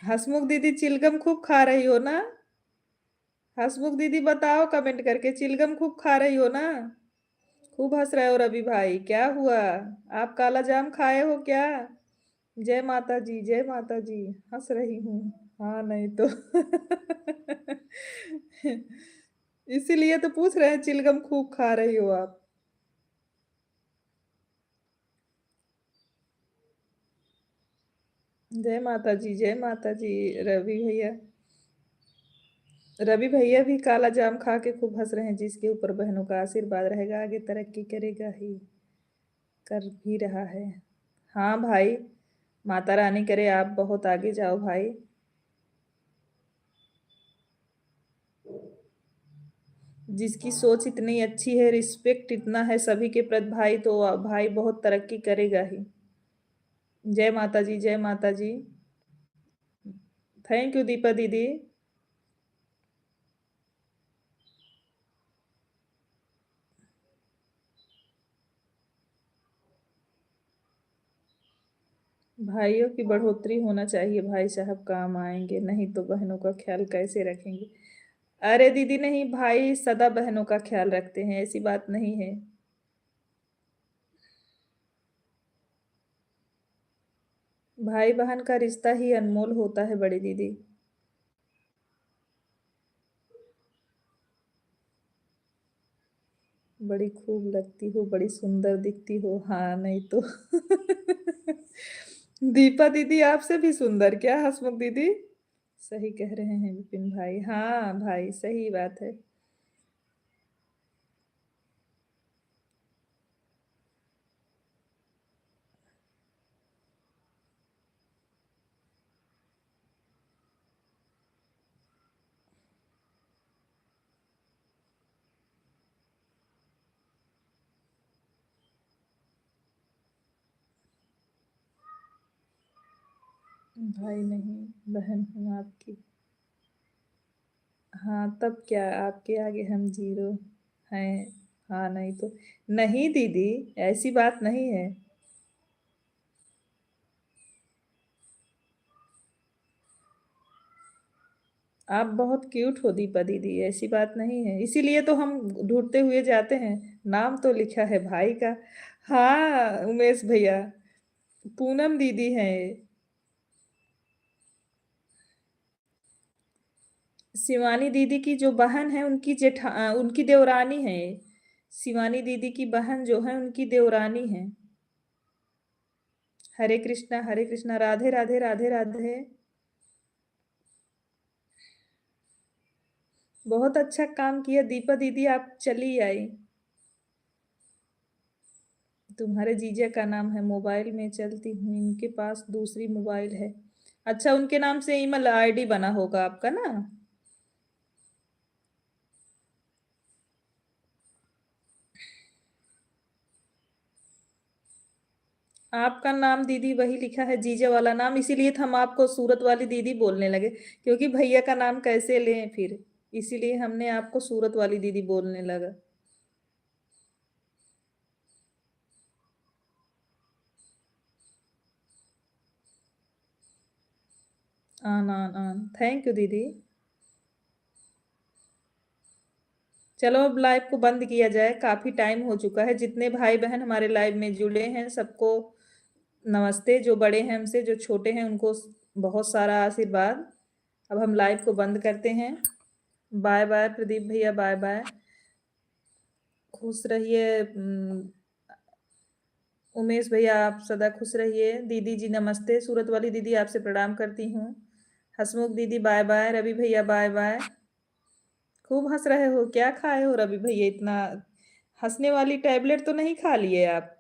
Speaker 1: हसमुख दीदी चिलगम खूब खा रही हो ना? हसमुख दीदी बताओ कमेंट करके, चिलगम खूब खा रही हो ना? खूब हंस रहे हो रवि भाई, क्या हुआ? आप काला जाम खाए हो क्या? जय माता जी जय माता जी। हंस रही हूँ, हाँ नहीं तो। इसीलिए तो पूछ रहे हैं, चिलगम खूब खा रही हो आप? जय माता जी। रवि भैया, रवि भैया भी काला जाम खा के खूब हंस रहे हैं। जिसके ऊपर बहनों का आशीर्वाद रहेगा आगे तरक्की करेगा ही, कर भी रहा है। हाँ भाई, माता रानी करे आप बहुत आगे जाओ भाई। जिसकी सोच इतनी अच्छी है, रिस्पेक्ट इतना है सभी के प्रति भाई, तो भाई बहुत तरक्की करेगा ही। जय माता जी जय माता जी। थैंक यू दीपा दीदी। भाइयों की बढ़ोतरी होना चाहिए, भाई साहब काम आएंगे, नहीं तो बहनों का ख्याल कैसे रखेंगे? अरे दीदी नहीं, भाई सदा बहनों का ख्याल रखते हैं, ऐसी बात नहीं है। भाई बहन का रिश्ता ही अनमोल होता है बड़ी दीदी। बड़ी खूब लगती हो, बड़ी सुंदर दिखती हो, हाँ नहीं तो। दीपा दीदी आपसे भी सुंदर क्या हसमुख दीदी? सही कह रहे हैं विपिन भाई, हाँ भाई सही बात है। भाई नहीं, बहन हूँ आपकी। हाँ, तब क्या आपके आगे हम ज़ीरो हैं। हाँ, नहीं तो नहीं दीदी, ऐसी बात नहीं है। आप बहुत क्यूट हो दीपा दीदी, ऐसी बात नहीं है, इसीलिए तो हम ढूंढते हुए जाते हैं। नाम तो लिखा है भाई का। हाँ उमेश भैया, पूनम दीदी हैं ये। शिवानी दीदी की जो बहन है उनकी उनकी देवरानी है ये। शिवानी दीदी की बहन जो है उनकी देवरानी है। हरे कृष्णा, राधे राधे राधे राधे। बहुत अच्छा काम किया दीपा दीदी, आप चली आई। तुम्हारे जीजा का नाम है, मोबाइल में चलती हूँ, इनके पास दूसरी मोबाइल है। अच्छा, उनके नाम से ईमेल आईडी बना होगा आपका ना। आपका नाम दीदी वही लिखा है, जीजा वाला नाम, इसीलिए तो हम आपको सूरत वाली दीदी बोलने लगे, क्योंकि भैया का नाम कैसे लें फिर, इसीलिए हमने आपको सूरत वाली दीदी बोलने लगा। आन आन आन, थैंक यू दीदी। चलो अब लाइव को बंद किया जाए, काफी टाइम हो चुका है। जितने भाई बहन हमारे लाइव में जुड़े हैं सबको नमस्ते, जो बड़े हैं हमसे, जो छोटे हैं उनको बहुत सारा आशीर्वाद। अब हम लाइव को बंद करते हैं। बाय बाय प्रदीप भैया, बाय बाय। खुश रहिए। उमेश भैया आप सदा खुश रहिए। दीदी जी नमस्ते, सूरत वाली दीदी आपसे प्रणाम करती हूँ। हसमुख दीदी बाय बाय, रवि भैया बाय बाय। खूब हंस रहे हो, क्या खाए हो रवि भैया इतना? हंसने वाली टैबलेट तो नहीं खा लिए आप?